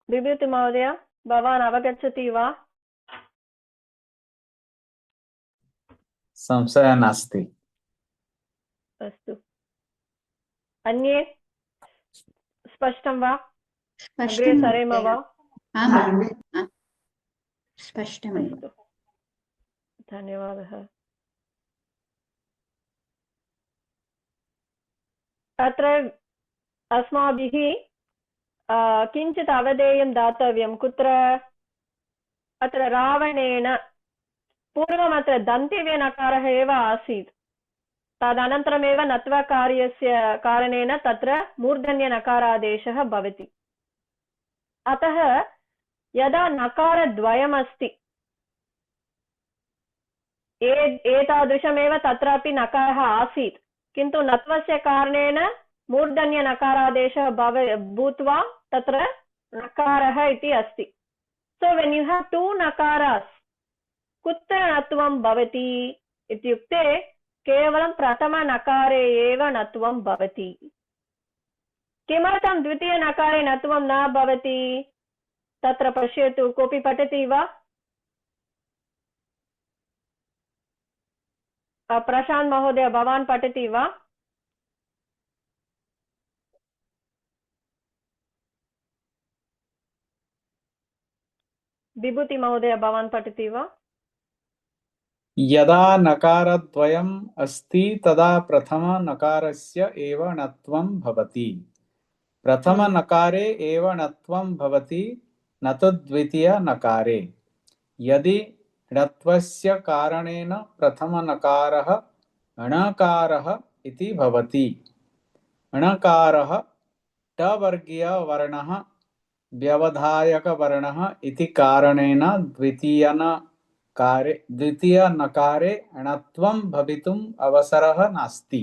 विभूति महोदय, भवान् अवगच्छति वा? संशयः नास्ति। अस्तु, अन्ये स्पष्टं वा? अग्रे सरेम वा? स्पष्टमेव। धन्यवादः। अत्र अस्माभिः किञ्चित् अवधेयं दातव्यं। कुत्र? अत्र रावणेन पूर्वम् अत्र दन्त्यव्यनकारः एव आसीत्, तदनन्तरमेव नत्वकार्यस्य कारणेन तत्र मूर्धन्यनकारादेशः भवति। अतः यदा नकारद्वयमस्ति, एतादृशमेव तत्रापि नकारः आसीत्, किन्तु नत्वस्य कारणेन मूर्धन्य नकारादेशः भूत्वा तत्र नकारः इति अस्ति. So when you have two nakaras, कुत्र नत्वं भवति इत्युक्ते केवलं प्रथम नकारे एव नत्वं भवति। किमर्थं द्वितीय नकारे नत्वं न भवति? तत्र पश्यतु, कोऽपि पठति वा? प्रशांत महोदय, भवान् पठति वा? विभूति महोदय, भवान् पठति वा? यदा नकारद्वयम् अस्ति तदा प्रथम नकारस्य एव णत्वं भवति। प्रथम नकारे एव णत्वं भवति, न तु द्वितीय नकारे। यदि णत्वस्य कारणेन प्रथम नकारः णकारः इति भवति। णकारः टवर्गीय वर्णः व्यवधायक वर्णः इति कारणेन द्वितीय नकारे णत्वं भवितुम् अवसरः नास्ति।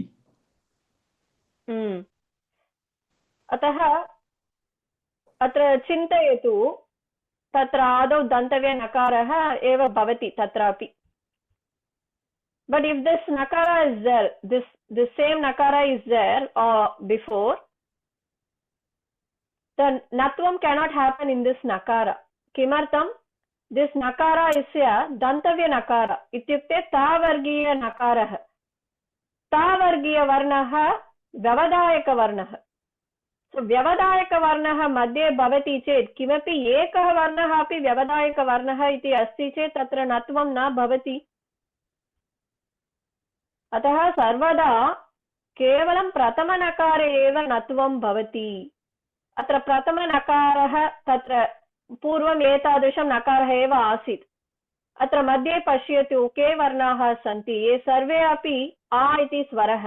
अतः अत्र चिन्तयतु, तत्र आदौ दन्तव्य नकारः एव भवति तत्रापि। But if this nakara is there, this same nakara is there before, the natvam cannot happen in this nakara. Kimartam? This nakara is a dantavya nakara. Ityukte tavargiya nakarah. Tavargiya varnah vyavadayaka varnah. So vyavadayaka varnah madhye bhavati chet kimapi ekah varnah api vyavadayaka varnah iti asti chet tatra natvam na bhavati. अतः सर्वदा केवलं प्रथमनकारे एव नत्वं भवति. अत्र प्रथमनकारः तत्र पूर्वम् एतादृशं नकारः एव आसीत्. अत्र मध्ये पश्यतु के वर्णाः सन्ति. ये सर्वे अपि आ इति स्वरः,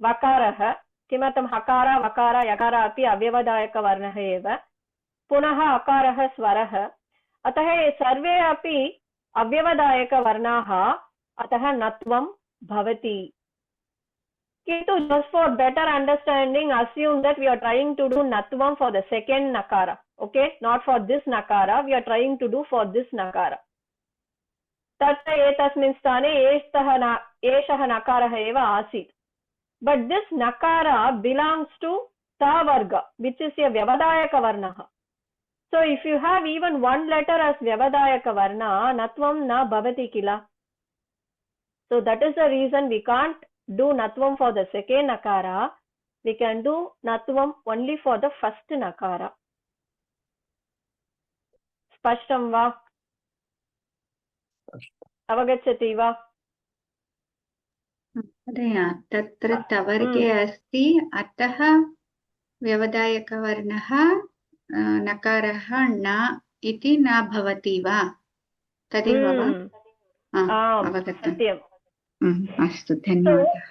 वकारः, किमर्थं हकार वकार यकार अपि अव्यवधायकवर्णः एव, पुनः अकारः स्वरः. अतः ये सर्वे अपि अव्यवधायकवर्णाः, अतः नत्वं bhavati. Kintu just for better understanding, assume that we are trying to do natvam for the second nakara. Okay, not for this nakara, we are trying to do for this nakara. Tatra etasmin sthane eshah nakarah eva asit. But this nakara belongs to ta varga, which is a vyavadayaka varnaha. So if you have even one letter as vyavadayaka varna, natvam na bhavati kila. So that is the reason we can't do natvam for the second nakara. We can do natvam only for the first nakara. Spashtam va? Avagachati va? तत्र तवर्गे अस्ति, अतः व्यवधायकवर्णः नकारः न इति न भवति वा? तदेव वा? अवगतम्. अस्तु, धन्यवादः.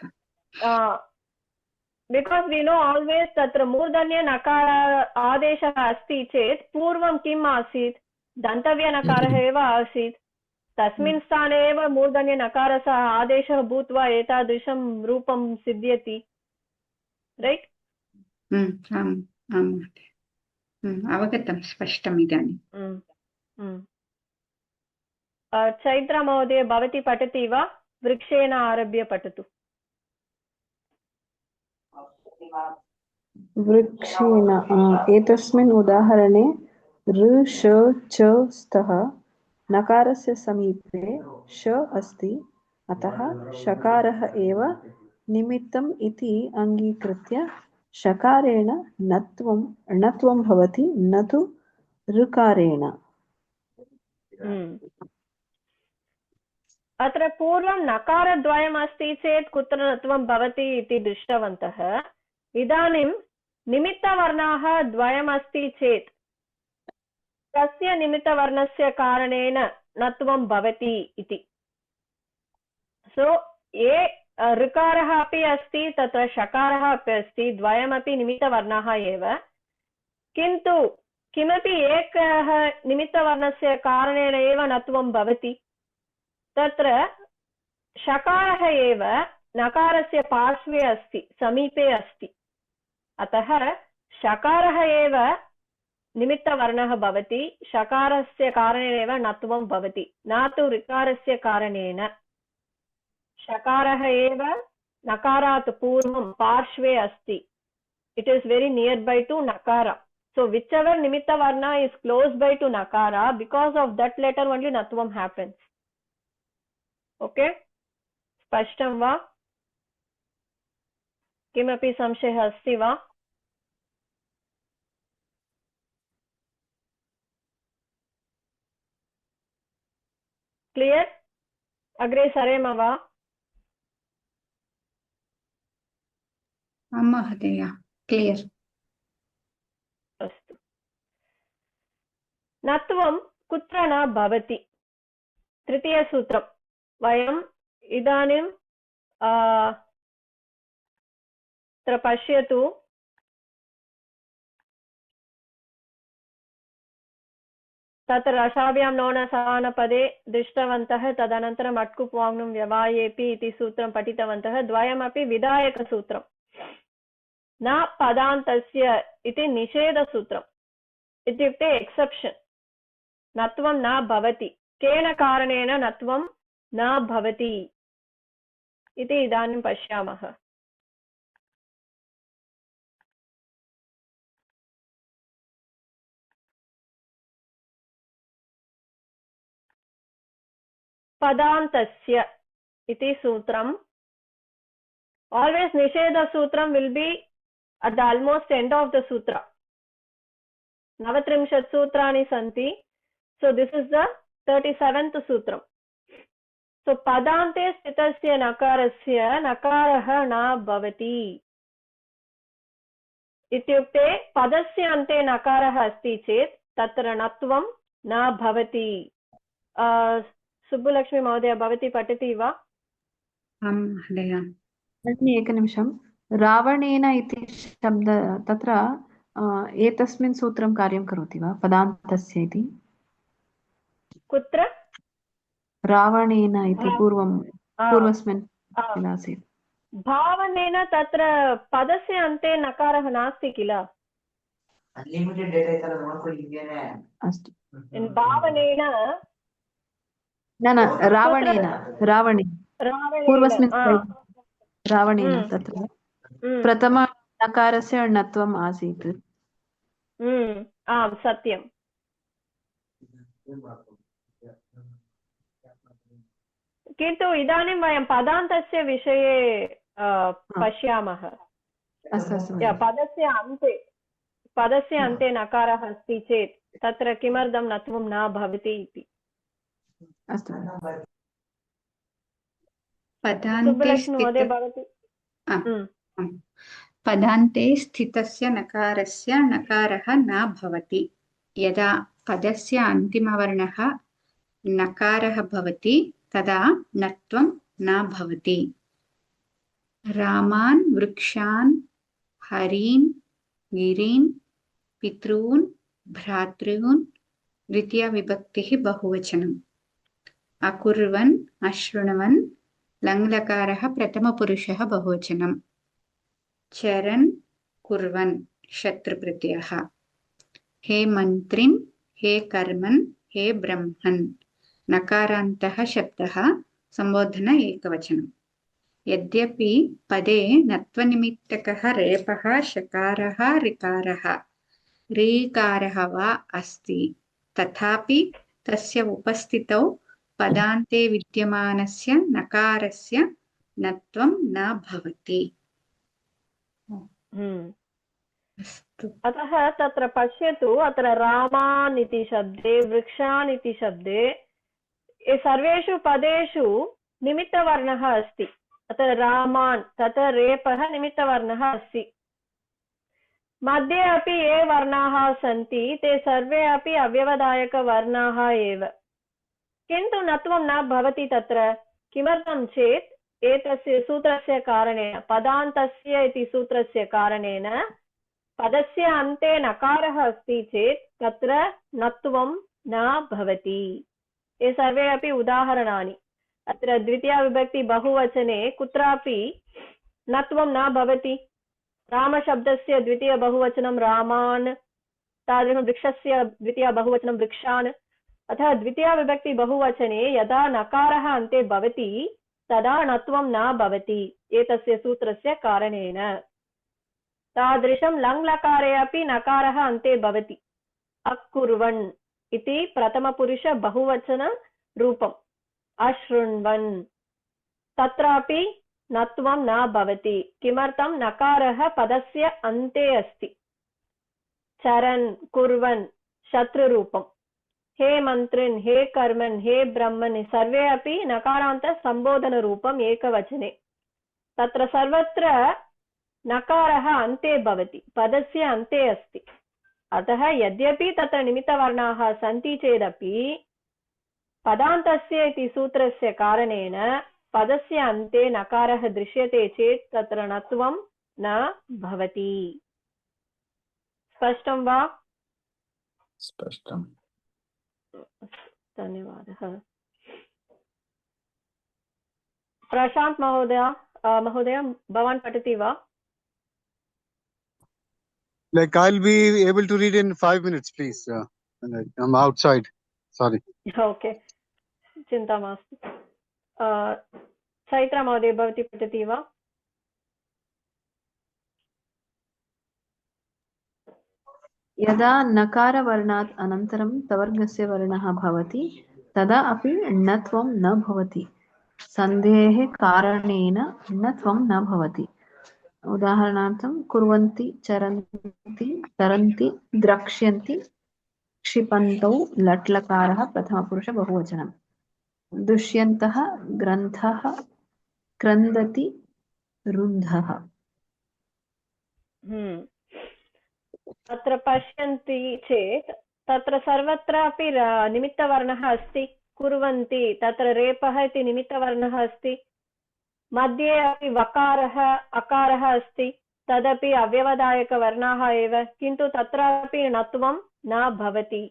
Because we know always tatra मूर्धन्य नकार आदेशः अस्ति चेत् पूर्वं किम् आसीत्? दन्तव्य नकारः एव आसीत्. तस्मिन् स्थाने एव मूर्धन्य नकारस्य आदेशः भूत्वा एतादृशं रूपं सिद्ध्यति. रैट्? अवगतं, स्पष्टम् इदानीं. चैत्रा महोदय, भवती पठति वा? वृक्षेण आरभ्य पठतु. वृक्षेण एतस्मिन् उदाहरणे ऋ श च स्तः नकारस्य समीपे श अस्ति, अतः शकारः एव निमित्तम् इति अङ्गीकृत्य शकारेण णत्वं भवति, न तु ऋकारेण. अत्र पूर्वं नकारद्वयम् अस्ति चेत् कुत्र नत्वं भवति इति दृष्टवन्तः. इदानीं निमित्तवर्णाः द्वयम् अस्ति चेत् तस्य निमित्तवर्णस्य कारणेन नत्वं भवति इति. सो ये ऋकारः अपि अस्ति, तत्र शकारः अपि अस्ति, द्वयमपि निमित्तवर्णाः एव. किन्तु किमपि एकः निमित्तवर्णस्य कारणेन एव नत्वं भवति. तत्र शकारः एव नकारस्य पार्श्वे अस्ति, समीपे अस्ति. अतः शकारः एव निमित्तवर्णः भवति. शकारस्य कारणेन एव नत्वं भवति, न तु ऋकारस्य कारणेन. शकारः एव नकारात् पूर्वं पार्श्वे अस्ति. It is very nearby to nakara. So whichever nimitta varna is close by to nakara, because of that letter only natvam happens. Okay? Spashtam va? किमपि संशयः अस्ति वा? क्लियर्? अग्रे सरेम वा? आं महोदय, क्लियर्. अस्तु. नत्वं कुत्र न भवति? तृतीयसूत्रं. वयम् इदानीं अत्र पश्यतु. तत्र रसाभ्यां नोनसानपदे दृष्टवन्तः. तदनन्तरम् अट्कुप् वाङ्नुं व्यवायेपि इति सूत्रं पठितवन्तः. द्वयमपि विधायकसूत्रं, न पदान्तस्य इति निषेधसूत्रम्. इत्युक्ते एक्सेप्शन्. नत्वं न भवति. केन कारणेन नत्वं न भवति? इति इदानीं पश्यामः। पदान्तस्य इति सूत्रम् always nisheda sutram will be at the almost end of the sutra. Navatrimshat sutrani santi, so this is the 37th sutram. So padante stitasya nakarasya nakaraha na bhavati ityukte padasya ante nakaraha asti chet tatra natvam na bhavati. Subbulakshmi महोदय भवती पठति वा? आं महोदय। एकनिमिषं। रावणेन इति शब्द तत्र एतस्मिन् सूत्रं कार्यं करोति वा पदान्तस्य इति? कुत्र? रावणेन इति पूर्वस्मिन् आसीत्। भावनेन तत्र पदस्य अन्ते नकारः नास्ति किल? अस्तु। भावनेन न रावणेन पूर्वस्मिन् रावणेन तत्र प्रथम नकारस्य णत्वम् आसीत्। आम् सत्यम्। किन्तु इदानीं वयं पदान्तस्य विषये पश्यामः। पदस्य अन्ते नकारः अस्ति चेत् तत्र किमर्थं नत्वं न भवति इति। पदान्ते स्थितस्य नकारस्य नकारः न भवति। यदा पदस्य अन्तिमवर्णः नकारः भवति तदा नत्वं न भवति। रामान् वृक्षान् हरीन् गिरीन् पितॄन् भ्रातॄन् द्वितीया विभक्तिः बहुवचनम्। अकुर्वन् अशृण्वन् लङ्लकारः प्रथमपुरुषः बहुवचनम्। चरन् कुर्वन् शत्रुप्रत्ययः। हे मन्त्रिन् हे कर्मन् हे ब्रह्मन् नकारान्तः शब्दः संबोधन एकवचनम्। यद्यपि पदे नत्वनिमित्तकः रेपः शकारः ऋकारः ऋकारः वा अस्ति तथापि तस्य उपस्थितौ पदान्ते विद्यमानस्य नकारस्य नत्वं न भवति। अतः तत्र पश्यतु, अत्र रामान् इति शब्दे वृक्षान् इति शब्दे सर्वेषु पदेषु निमित्तवर्णः अस्ति। अत्र रामान् तत्र रेपः निमित्तवर्णः अस्ति। मध्ये अपि ये वर्णाः सन्ति ते सर्वे अपि अव्यवधायकवर्णाः एव, किन्तु नत्वं न भवति तत्र। किमर्थं चेत् एतस्य सूत्रस्य कारणेन, पदान्तस्य इति सूत्रस्य कारणेन पदस्य अन्ते नकारः अस्ति चेत् तत्र नत्वं न भवति। ये सर्वे अपि उदाहरणानि। अत्र द्वितीया विभक्ति बहुवचने कुत्रापि नत्वं न भवति। रामशब्दस्य द्वितीय बहुवचनं रामान्, तादृशं वृक्षस्य द्वितीय बहुवचनं वृक्षान्। अतः द्वितीया विभक्ति बहुवचने यदा नकारः अन्ते भवति तदा नत्वं न भवति एतस्य सूत्रस्य कारणेन। तादृशं लङ्लकारे अपि नकारः अन्ते भवति। अकुर्वन् इति प्रथमपुरुष बहुवचन रूपम्। अशृण्वन् तत्रापि नत्वं न भवति। किमर्थं? नकारः पदस्य अन्ते अस्ति। चरन् कुर्वन् शत्रुरूपम्। हे मन्त्रिन् हे कर्मन् हे ब्रह्मन् सर्वे अपि नकारान्त सम्बोधनरूपम् एकवचने। तत्र सर्वत्र नकारः अन्ते भवति, पदस्य अन्ते अस्ति। अतः यद्यपि तत्र निमित्तवर्णाः सन्ति चेदपि पदान्तस्य इति सूत्रस्य कारणेन पदस्य अन्ते नकारः दृश्यते चेत् तत्र नत्वं न भवति। स्पष्टं वा? स्पष्टम्। धन्यवादः। प्रशान्त् महोदय भवान् पठति वा? Like I'll be able to read in 5 minutes, please. I'm outside. Sorry. Okay. चिन्ता मास्तु। सैत्रा महोदय भवती पठति वा? यदा नकारवर्णात् अनन्तरं तवर्गस्य वर्णः भवति तदा अपि णत्वं न भवति। सन्धेः कारणेन णत्वं न भवति। उदाहरणार्थं कुर्वन्ति, चरन्ति, तरन्ति, द्रक्ष्यन्ति, क्षिपन्तौ लट्लकारः प्रथमपुरुष बहुवचनं। दुष्यन्तः, ग्रन्थः, क्रन्दति, रुन्धः। अत्र पश्यन्ति चेत् तत्र सर्वत्रापि निमित्तवर्णः अस्ति। कुर्वन्ति तत्र रेपः इति निमित्तवर्णः अस्ति। मध्ये अपि वकारः अकारः अस्ति, तदपि अव्यवधायकवर्णाः एव, किन्तु तत्रापि णत्वं न भवति।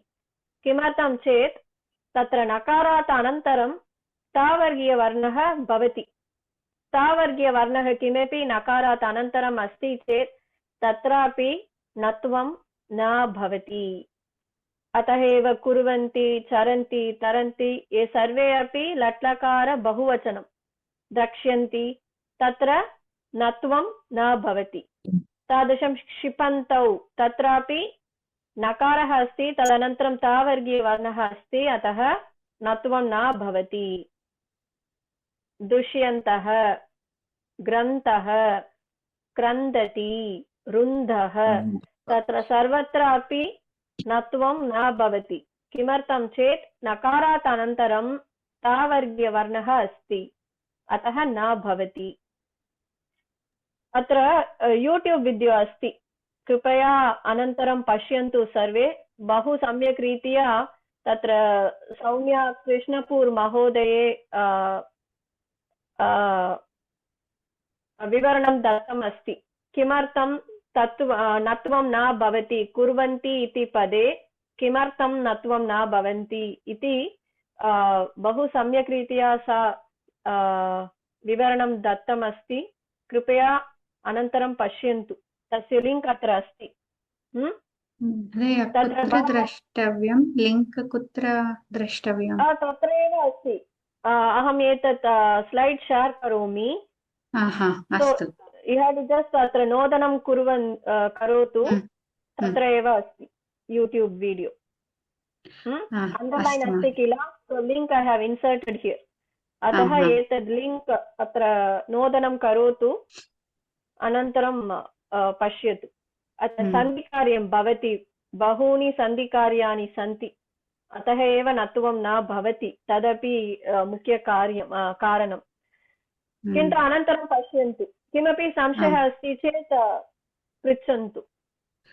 किमर्थं चेत् तत्र नकारात् अनन्तरं तावर्गीयवर्णः भवति। तावर्गीयवर्णः किमपि नकारात् अनन्तरम् अस्ति चेत् तत्रापि णत्वं न भवति। अतः एव कुर्वन्ति, चरन्ति, तरन्ति ये सर्वे अपि लट्लकार बहुवचनं। द्रक्ष्यन्ति तत्र णत्वं न भवति। तादृशं क्षिपन्तौ तत्रापि नकारः अस्ति, तदनन्तरं तावर्गीयवर्णः अस्ति, अतः णत्वं न भवति। दुष्यन्तः, ग्रन्थः, क्रन्दति, रुन्धः, तत्र सर्वत्रापि णत्वं न भवति। किमर्थं चेत् नकारात् अनन्तरं तावर्गीयवर्णः अस्ति, अतः न भवति। अत्र यूट्यूब् वीडियो अस्ति, कृपया अनन्तरं पश्यन्तु सर्वे। बहु सम्यक् रीत्या तत्र सौम्या कृष्णपूर् महोदये विवरणं दत्तम् अस्ति। किमर्थं णत्वं न भवति, कुर्वन्ति इति पदे किमर्थं णत्वं न भवन्ति इति बहु सम्यक् रीत्या सा विवरणं दत्तम् अस्ति। कृपया अनन्तरं पश्यन्तु, तस्य लिङ्क् अत्र अस्ति। कुत्र द्रष्टव्यं? लिङ्क् कुत्र द्रष्टव्यं? तत्र एव अस्ति। अहम् एतत् स्लैड् शेर् करोमि। अस्तु। जस्ट् अत्र नोदनं करोतु, तत्र एव अस्ति यूट्यूब् वीडियो। अण्डर्लैन् अस्ति किल, सो लिङ्क् ऐ हेव् इन्सर्टेड् हियर्। अतः एतद् लिङ्क् अत्र नोदनं करोतु, अनन्तरं पश्यतु। अत्र सन्धिकार्यं भवति, बहूनि सन्धिकार्याणि सन्ति, अतः एव णत्वं न भवति। तदपि कारणं। किन्तु अनन्तरं पश्यन्तु, किमपि संशयः अस्ति चेत् पृच्छन्तु।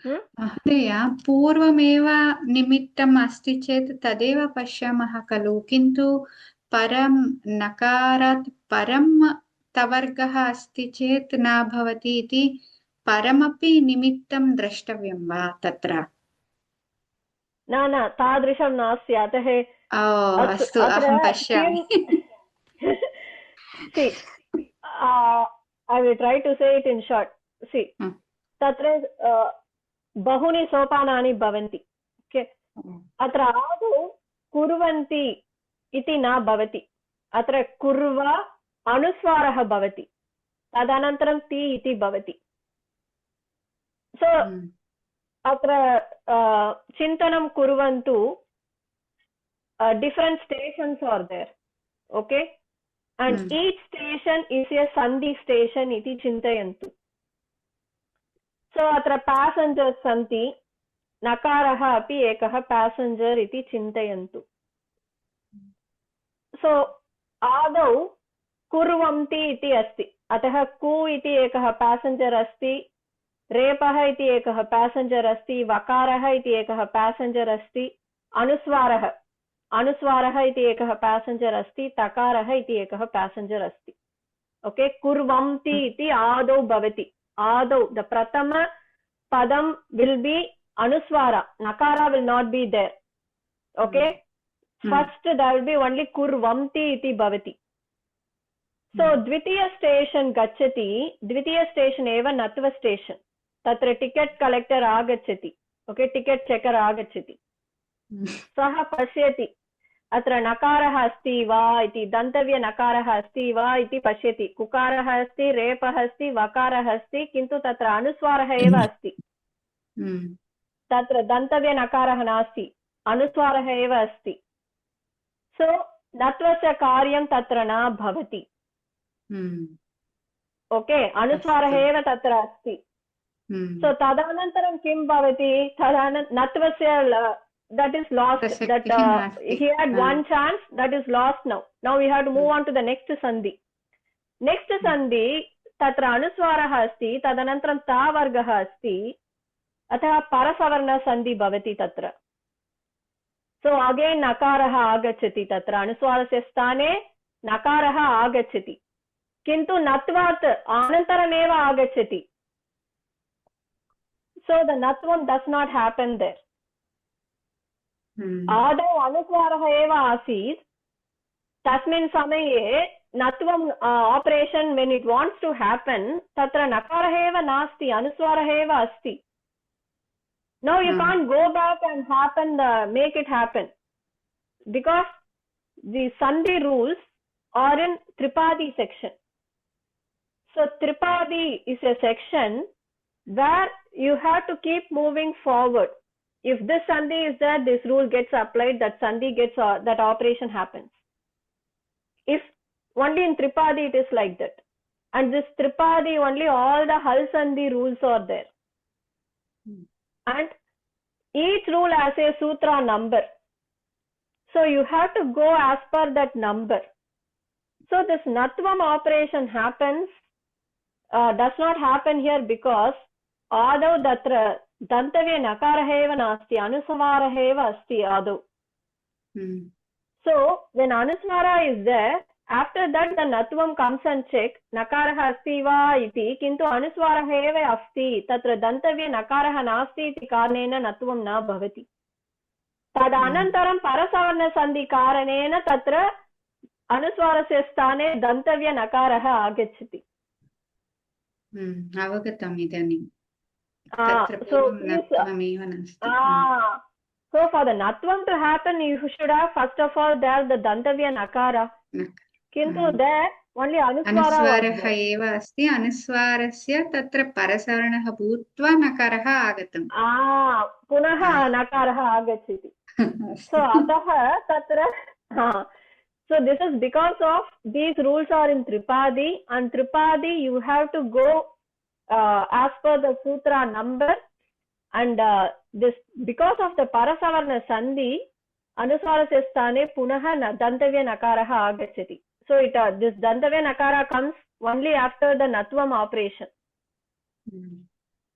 महोदय, पूर्वमेव निमित्तम् अस्ति चेत् तदेव पश्यामः खलु, किन्तु परं नकारात् परं तवर्गः अस्ति चेत् न भवति इति परमपि निमित्तं द्रष्टव्यं वा तत्र? न तादृशं नास्ति। अतः अस्तु, अहं पश्यामि। I will try to say it in short. See, तत्र बहूनि सोपानानि भवन्ति। अत्र आदौ कुर्वन्ति इति न भवति। अत्र कुर्व अनुस्वारः भवति, तदनन्तरं ति इति भवति। सो अत्र चिन्तनं कुर्वन्तु, different stations are there, okay, and each station is a sandhi station iti chintayantu. So atra passengers santi, nakarah api ekah passenger iti chintayantu. So adau kurvanti iti asti, atah ku iti ekah passenger asti, repah iti ekah passenger asti, vakarah iti ekah passenger asti, अनुस्वारः इति एकः passenger अस्ति, तकारः इति एकः passenger अस्ति। Okay, कुर्वन्ति इति आदौ भवति। आदौ द प्रथम पदम विल बी अनुस्वार, नकारा will not be there. Okay, first there will be only कुर्वन्ति इति भवति। सो द्वितीय स्टेशन गच्छति, द्वितीय स्टेशन एव नत्व स्टेशन। तत्र टिकेट कलेक्टर आगच्छति, ओके, टिकेट चेकर आगच्छति, सः पश्यति अत्र नकारः अस्ति वा इति दन्तव्यनकारः अस्ति वा इति पश्यति। कुकारः अस्ति, रेपः अस्ति, वकारः अस्ति, किन्तु तत्र अनुस्वारः एव अस्ति। तत्र दन्तव्यनकारः नास्ति, अनुस्वारः एव अस्ति। सो नत्वस्य कार्यं तत्र न भवति। ओके, अनुस्वारः एव तत्र अस्ति। सो तदनन्तरं किं भवति? नत्वस्य that is lost, that he had one chance, that is lost now. Now we have to move on to the next sandhi. Next sandhi, tatra anuswarah asti, tadanantaram ta vargah asti, atha parasavarna sandhi bhavati tatra. So again nakarah agachati tatra, anuswarasya sthane nakarah agachati, kintu natvat anantarameva agachati. So the natvam does not happen there. आदौ अनुस्वारः एव आसीत्, तस्मिन् समये नत्वम् operation when it wants to happen, तत्र नकारः एव नास्ति, अनुस्वारः एव अस्ति. Now you can't go back and make it happen, because the sandhi rules are in Tripadi section. So Tripadi is a section where you have to keep moving forward. If this sandhi is there, this rule gets applied, that sandhi gets, that operation happens. If only in Tripadi it is like that. And this Tripadi only all the Hal Sandhi rules are there. And each rule has a sutra number. So you have to go as per that number. So this Natvam operation happens, does not happen here because Adau Datra दन्तव्य नकारः एव नास्ति, अनुस्वारः एव अस्ति आदौ. So when anuswara is there, after that the natvam comes and check nakarah asti va iti, kintu anuswarah eva asti, tatra dantavya nakarah nasti iti karanena natvam na bhavati. Tad anantaram parasavarna sandhi karanena tatra anuswarasya sthane dantavya nakarah agachati. avagatam idanim. So for the natvam to happen, you should have first of all there the dantavya nakara. Kintu there only anuswarah eva asti, anuswarasya tatra parasavarnah bhutva nakarah agatam. Punaha nakarah agachati. So atah tatra so this is because of these rules are in Tripadi, and Tripadi you have to go as per the sutra number, and this because of the parasavarna sandhi anuswarasya sthane punaha dantavya nakarah agachati. So it this dantavya nakara comes only after the natvam operation.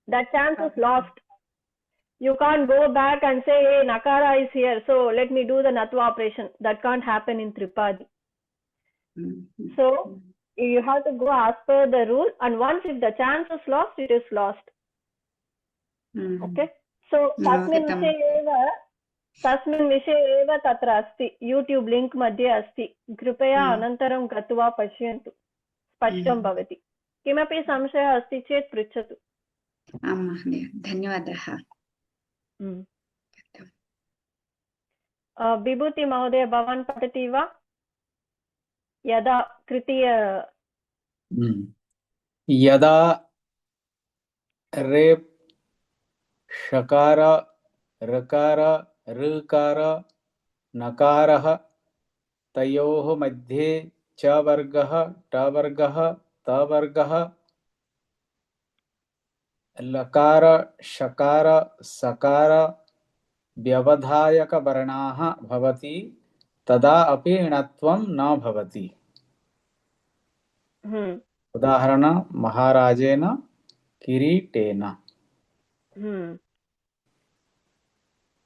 That chance is lost. You can't go back and say, hey, nakara is here, so let me do the natva operation. That can't happen in Tripadi. So you have to go as per the rule, and once if the chance is lost, it is lost. Okay. So tasmin vishe eva tatra asti, YouTube link madhye asti, कृपया अनन्तरं गत्वा पश्यन्तु, स्पष्टं भवति. किमपि संशयः अस्ति चेत् पृच्छतु. आं महोदय, धन्यवादः. विभूति महोदय, भवान् पठति वा? यदा तृतीय यदा रेप षकार ऋकार ऋकार नकारः तयोः मध्ये च वर्गः ट वर्गः त वर्गः लकार शकार सकार व्यवधायक वर्णाः भवति, तदा अपि णत्वं न भवति. उदाहरण महाराजेन किरीटेन.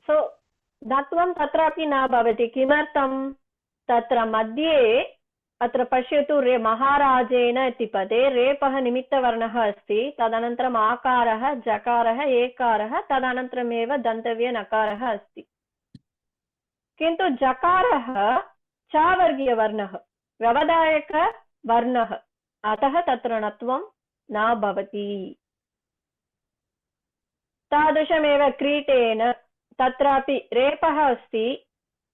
सो णत्वं तत्रापि न भवति. किमर्थं? तत्र मध्ये अत्र पश्यतु, रे महाराजेन इति पदे रेपः निमित्तवर्णः अस्ति, तदनन्तरम् आकारः जकारः एकारः, तदनन्तरमेव दन्तव्य नकारः अस्ति. किन्तु जकारः च वर्गीयवर्णः, व्यवधायक वर्णः, अतः तत्र णत्वं न भवति. तादृशमेव क्रीटेन, तत्रापि रेपः अस्ति,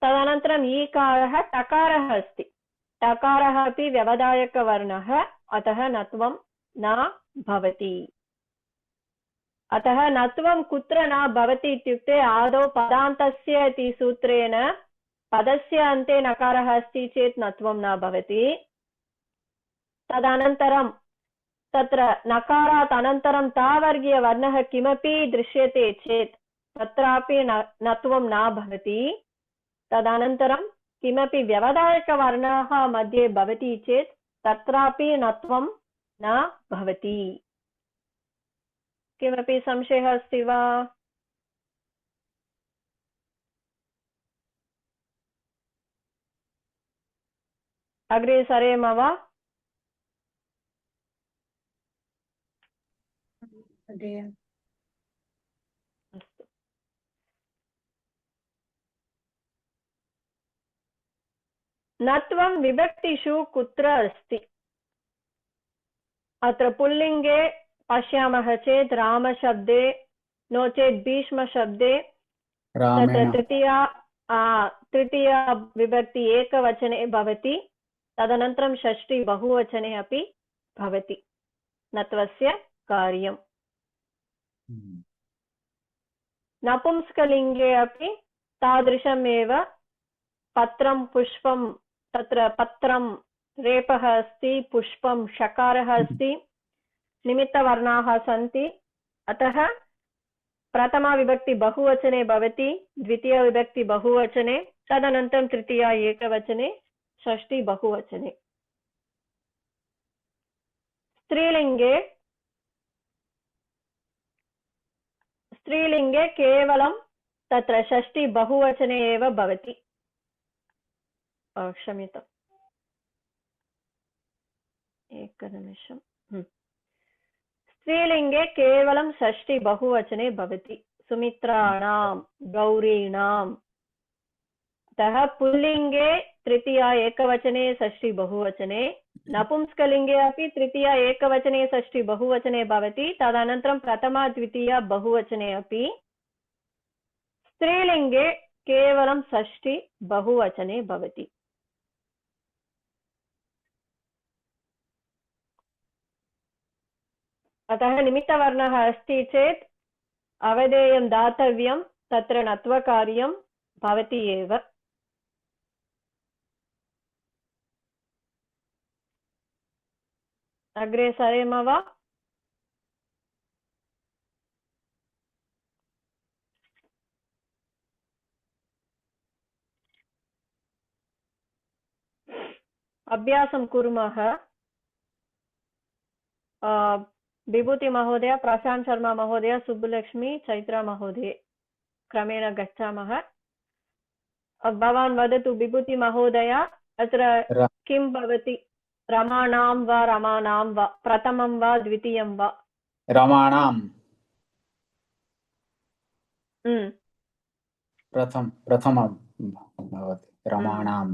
तदनन्तरम् ईकारः टकारः अस्ति, टकारः अपि व्यवधायकवर्णः, अतः नत्वं न भवति। अतः नत्वं कुत्र न भवति इत्युक्ते आदौ पदान्तस्य इति सूत्रेण पदस्य अन्ते नकारः अस्ति चेत् नत्वं न भवति। तदनन्तरं तत्र नकारात् अनन्तरं तावर्गीयवर्णः किमपि दृश्यते चेत् तत्रापि नत्वं न भवति। तदनन्तरं किमपि व्यवधायकवर्णः मध्ये भवति चेत् तत्रापि नत्वं न भवति। किमपि संशयः अस्ति वा? अग्रे सरेम वा? अस्तु। नत्वं विभक्तिषु कुत्र अस्ति? अत्र पुल्लिङ्गे पश्यामः चेत् रामशब्दे, नो चेत् भीष्मशब्दे, तत्र तृतीया विभक्ति एकवचने भवति। तदनन्तरं षष्ठी बहुवचने अपि भवति नत्वस्य कार्यम्। नपुंसकलिङ्गे अपि तादृशमेव पत्रं पुष्पं, तत्र पत्रं रेपः अस्ति, पुष्पं षकारः अस्ति, निमित्तवर्णाः सन्ति, अतः प्रथमा विभक्ति बहुवचने भवति, द्वितीया विभक्ति बहुवचने, तदनन्तरं तृतीया एकवचने, षष्ठी बहुवचने। स्त्रीलिङ्गे केवलं तत्र षष्ठी बहुवचने एव भवति। क्षम्यताम्, एकनिमिषम्। स्त्रीलिङ्गे केवलं षष्ठी बहुवचने भवति, सुमित्राणां, गौरीणाम्। अतः पुल्लिङ्गे तृतीया एकवचने, षष्ठी बहुवचने, नपुंसकलिङ्गे अपि तृतीया एकवचने, षष्ठी बहुवचने भवति। तदनन्तरं प्रथमा द्वितीया बहुवचने अपि। स्त्रीलिङ्गे केवलं षष्ठी बहुवचने भवति। अतः निमित्तवर्णः अस्ति चेत् अवधेयं दातव्यं, तत्र नत्वकार्यं भवति एव। अग्रे सरेम वा? अभ्यासं कुर्मः। विभूति महोदय, प्रशांत शर्मा महोदय, सुब्बुलक्ष्मी, चैत्रा महोदय, क्रमेण गच्छामः। भवान् वदतु विभूति महोदय, अत्र किं भवति? रमाणां वा रमाणां वा, प्रथमं वा द्वितीयं वा? रमाणां। प्रथमं भवति, रमाणां।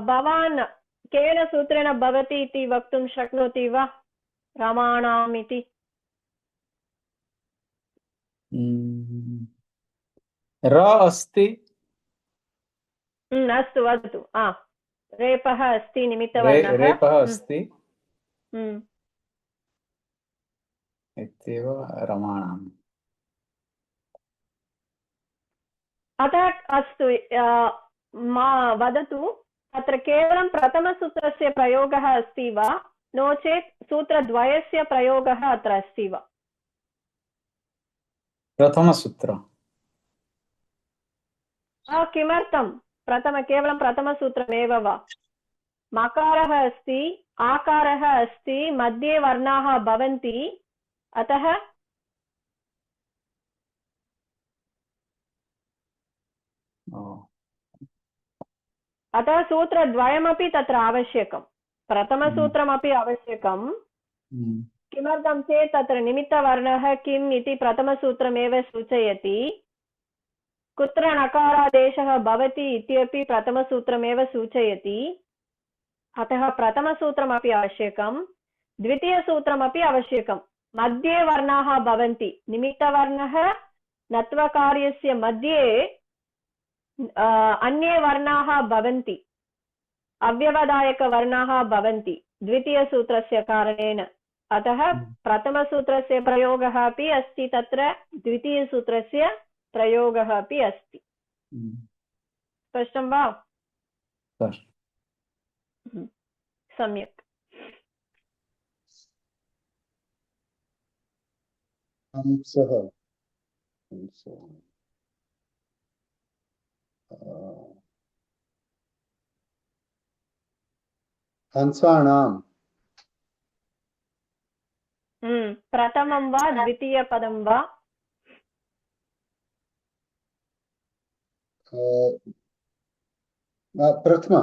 भवान् केन सूत्रेण भवति इति वक्तुं शक्नोति वा? रमाणाम् इति। र अस्ति। अस्तु, वदतु। रेपः अस्ति, निमित्तवर्णः रेपः अस्ति इत्येव रमाणाम्। अतः अस्तु, वदतु, अत्र केवलं प्रथमसूत्रस्य प्रयोगः अस्ति वा, नो चेत् सूत्रद्वयस्य प्रयोगः अत्र अस्ति वा? प्रथमसूत्र। किमर्थं केवलं प्रथमसूत्रमेव वा? मकारः अस्ति, आकारः अस्ति, मध्ये वर्णाः भवन्ति, अतः सूत्रद्वयमपि तत्र आवश्यकं, प्रथमसूत्रमपि आवश्यकं। किमर्थं चेत् तत्र निमित्तवर्णः किम् इति प्रथमसूत्रमेव सूचयति, कुत्र नकारादेशः भवति इत्यपि प्रथमसूत्रमेव सूचयति। अतः प्रथमसूत्रमपि आवश्यकं, द्वितीयसूत्रमपि आवश्यकं। मध्ये वर्णाः भवन्ति, निमित्तवर्णः नत्वकार्यस्य मध्ये अन्ये वर्णाः भवन्ति, अव्यवधायकवर्णाः भवन्ति द्वितीयसूत्रस्य कारणेन। अतः प्रथमसूत्रस्य प्रयोगः अपि अस्ति, तत्र द्वितीयसूत्रस्य प्रयोगः अपि अस्ति। स्पष्टं वा? सम्यक्। हंसः हंसाणां प्रथमं वा द्वितीयपदं वा? प्रथम।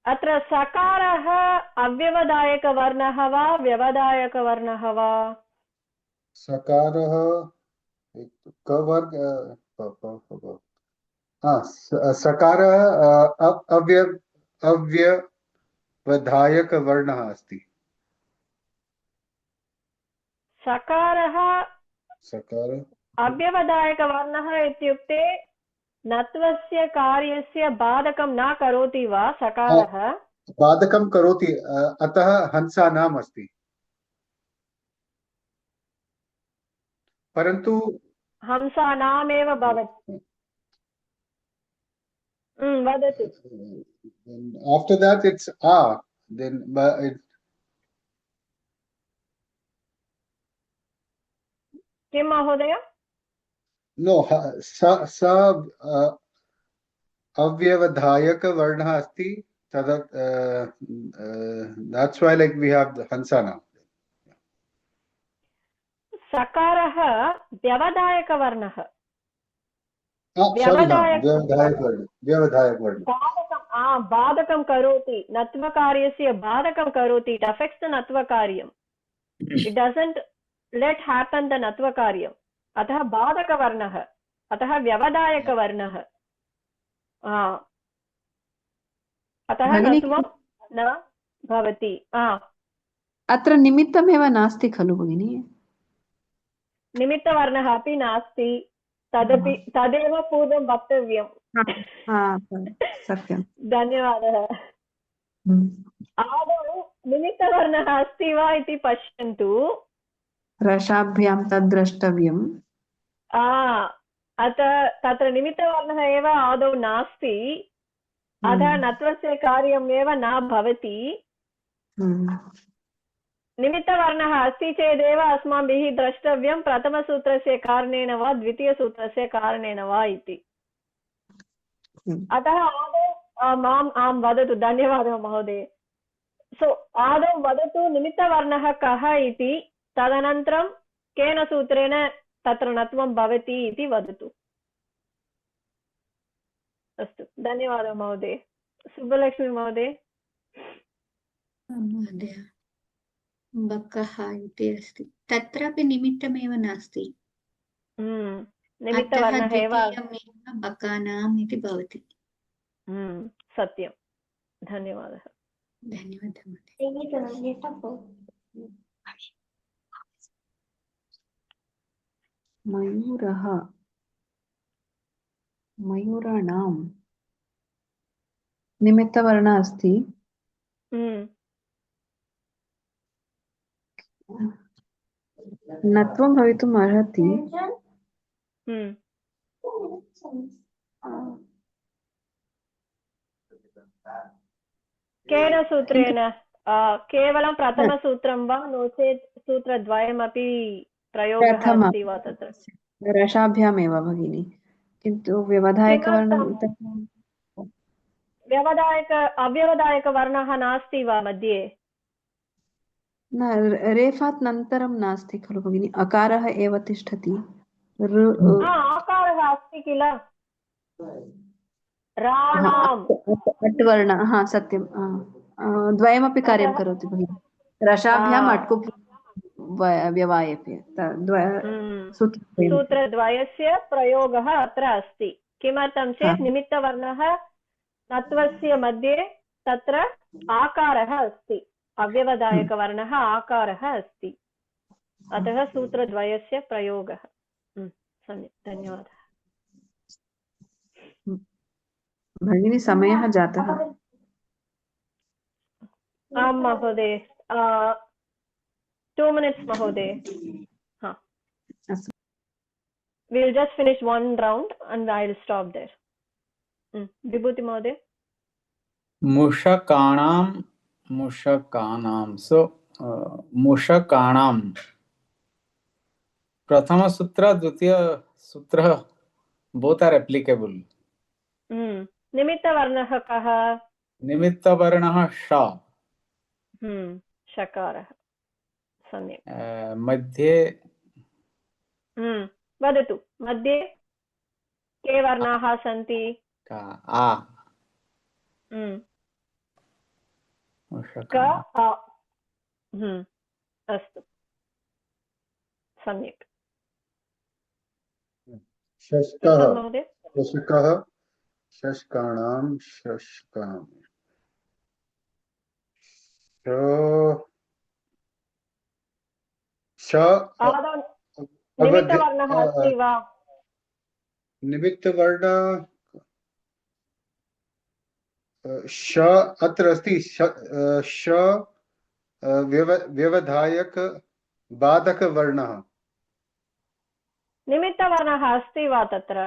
अत्र सकारः अव्यवधायकवर्णः वा व्यवधायकवर्णः वा? सकारः कवर्ग सकारः अव्यवधायकवर्णः अस्ति। सकारः अव्यवधायकवर्णः इत्युक्ते नत्वस्य कार्यस्य बाधकं न करोति वा सकारः? बाधकं करोति, अतः हंसानाम् अस्ति। परन्तु हंसानामेव भवति। वदतु। After that it's a, then किं महोदय? no, स अव्यवधायकवर्णः अस्ति, तदा that's why like we have the hansa now. सकारः व्यवधायकवर्णः। बाधकं करोति, नत्वकार्यस्य बाधकं करोति। इट् अफेक्ट्स् द नत्वकार्यम्, it doesn't let happen the नत्वकार्यम्। अतः बाधकवर्णः, अतः व्यवधायकवर्णः। अतः नत्वं न भवति। अत्र निमित्तमेव नास्ति खलु भगिनि? निमित्तवर्णः अपि नास्ति, तदेव पूर्वं वक्तव्यम्। सत्यं, धन्यवादः। आदौ निमित्तवर्णः अस्ति वा इति पश्यन्तु। रसाभ्यां तद् द्रष्टव्यम्। तत्र निमित्तवर्णः एव आदौ नास्ति, अतः नत्वस्य कार्यम् एव न भवति। निमित्तवर्णः अस्ति चेदेव अस्माभिः द्रष्टव्यं प्रथमसूत्रस्य कारणेन वा द्वितीयसूत्रस्य कारणेन वा इति। अतः आदौ आं वदतु। धन्यवादः महोदय। सो आदौ वदतु निमित्तवर्णः कः इति, तदनन्तरं केन सूत्रेण तत्र नत्वं भवति इति वदतु। अस्तु, धन्यवादः महोदय। सुब्बलक्ष्मी महोदय। महोदय, बकः इति अस्ति, तत्रापि निमित्तमेव नास्ति। निमित्तवर्णः एव बकानाम् इति भवति। सत्यं, धन्यवादः। धन्यवादः। मयूरः, मयूराणां निमित्तवर्ण अस्ति। नत्वं भवितुम् अर्हति। केन सूत्रेण? केवलं प्रथमसूत्रं वा, नो चेत् सूत्रद्वयमपि प्रयोगः अस्ति वा तत्र? रसाभ्यामेव भगिनि, किन्तु व्यवधायकवर्णं अव्यवधायकवर्णः नास्ति वा मध्ये? न, रेफात् नन्तरं नास्ति खलु भगिनि, अकारः एव तिष्ठति। आकारः अस्ति किल? अट्वर्ण, सत्यं, द्वयमपि कार्यं करोति भगिनि। रसाभ्याम् अट्कु व्यवायते, सूत्रद्वयस्य प्रयोगः अत्र अस्ति। किमर्थं चेत् निमित्तवर्णः नत्वस्य मध्ये तत्र आकारः अस्ति, अव्यवधायकवर्णः आकारः अस्ति, अतः सूत्रद्वयस्य प्रयोगः। सम्यक्, धन्यवादः। भगिनी समयः जातः। आं महोदय, 2 minutes महोदय। हाँ, अस्तु। we'll just finish one round and I'll stop there. विभूति महोदय। मुषकाणां. So मुषकाणां प्रथम सूत्र द्वितीय सूत्र both are applicable. निमित्तवर्णः कः? निमित्तवर्णः ष। षकारः। सम्यक्। मध्ये वदतु, मध्ये के वर्णाः सन्ति? आ। क आ। अस्तु, सम्यक्। शशकः महोदय। शशकः शशकाणां शशकाम् निमित्तवर्णः अस्ति वा? निमित्तवर्ण श अत्र अस्ति। श व्यवधायक बाधकवर्णः। निमित्तवर्णः अस्ति वा तत्र?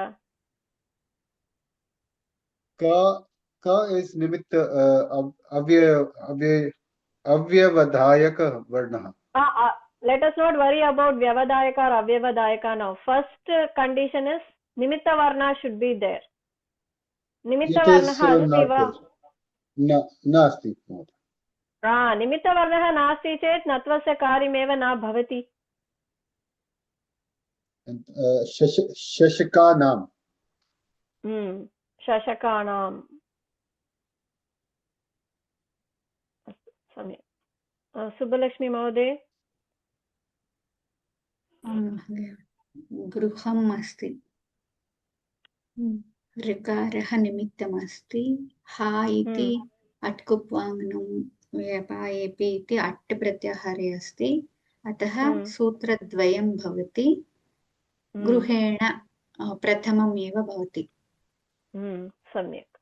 क इस् निमित्त अव्यवधायक वर्णः। Let us not worry about vyavadayaka or avyavadayaka now. First condition is nimitta varna should be there. Nimitta varna अस्ति वा? नास्ति। निमित्त वर्णः नास्ति चेत् नत्वस्य कार्यमेव न भवति। शशकानां शशकानाम्। सम्यक्। सुब्बलक्ष्मी महोदय। गृहम् अस्ति, ऋकारः निमित्तमस्ति। हा इति अट्कुप्वाङ्गनं व्यपायेपि इति अट् प्रत्याहारे अस्ति, अतः सूत्रद्वयं भवति। गृहेण प्रथमम् एव भवति। सम्यक्।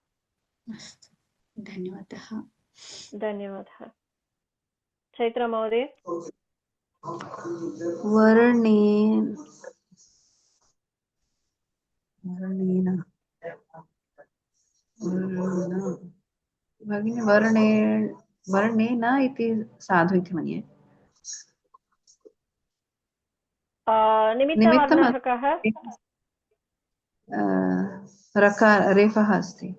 अस्तु, धन्यवादः। धन्यवादः। चैत्र महोदय। वर्णेन भगिनी वर्णेन इति साधु इति मन्ये। निमित्तवर्णः कः? रकार रेफः अस्ति।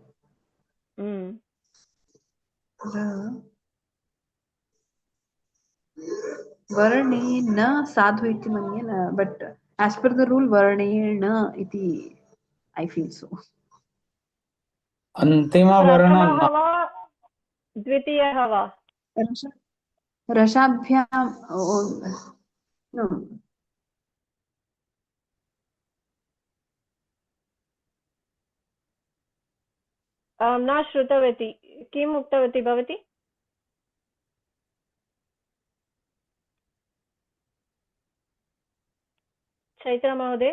वर्णेन साधु इति मन्ये, but as per the rule वर्णेन इति I feel so. अन्तिम वर्ण द्वितीयः वा? रसाभ्यां न श्रुतवती। किम् उक्तवती भवती? चैत्र महोदय।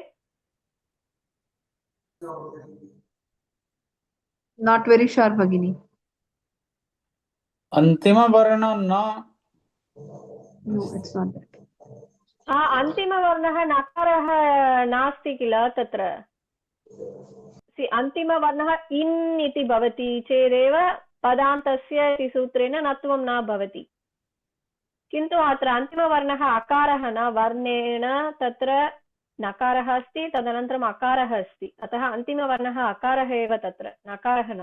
not very sure भगिनी। अन्तिम वर्ण न। No, it's not that. अन्तिमवर्णः नकारः नास्ति किल तत्र। अन्तिमवर्णः इन् इति भवति चेदेव पदान्तस्य इति सूत्रेण नत्वं न भवति। किन्तु अत्र अन्तिमवर्णः अकारः न, वर्णेन तत्र नकारः अस्ति, तदनन्तरम् अकारः अस्ति, अतः अन्तिमवर्णः अकारः एव तत्र, नकारः न।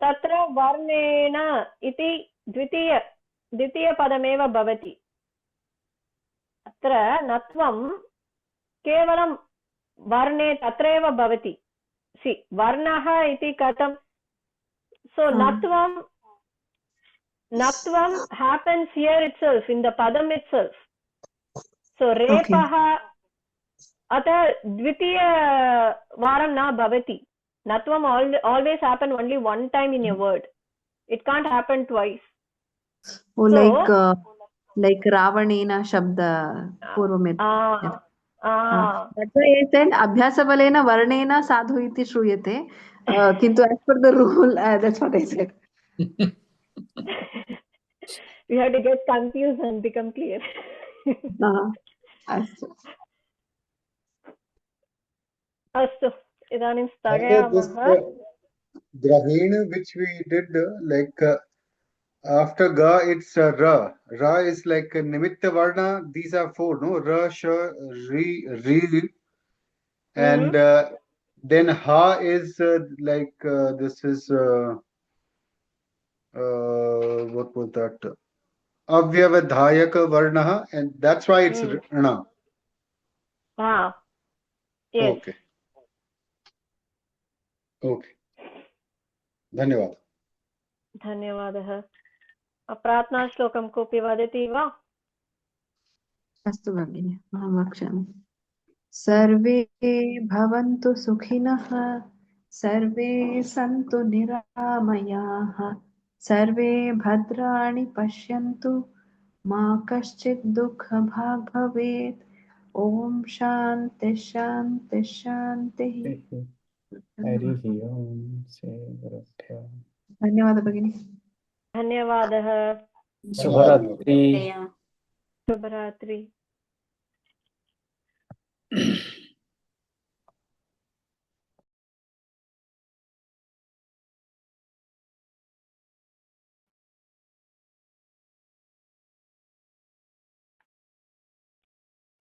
तत्र वर्णेन इति द्वितीयपदमेव भवति। अत्र नत्वं केवलं वर्णे तत्रैव भवति। वर्णः इति कथं? सो नत्वं happens here itself in the padam itself. So रेपः अतः द्वितीयवारं न भवति। नत्वं always happen only one time in a word. It can't happen twice. like रावणेन शब्द पूर्वमेव। That's why I said abhyasabaleena varnena sadhu iti shruyate. Kintu as per the rule, that's what I said. We have to get confused and become clear. Astu. अस्तु इदानीं This स्थगयामः. Grahena which we did, like after Ga, it's Ra. Ra is like a Nimitta Varna. These are four, no? Ra, Sha, Ri, Ri. And then Ha is like this is, what was that? Avyavadhayaka Varna. And that's why it's Rana. Yes. Okay. Okay. धन्यवाद. धन्यवादः. प्रार्थनाश्लोकं कोऽपि वदति वा? अस्तु भगिनि, अहं वक्ष्यामि. सर्वे भवन्तु सुखिनः, सर्वे सन्तु निरामयाः, सर्वे भद्राणि पश्यन्तु, मा कश्चित् दुःखभाग् भवेत्. ॐ शान्ति शान्ति शान्तिः. हरिः ओम् श्री गुरुभ्यो। धन्यवादः भगिनि. धन्यवादः. शुभरात्रि। शुभरात्रि.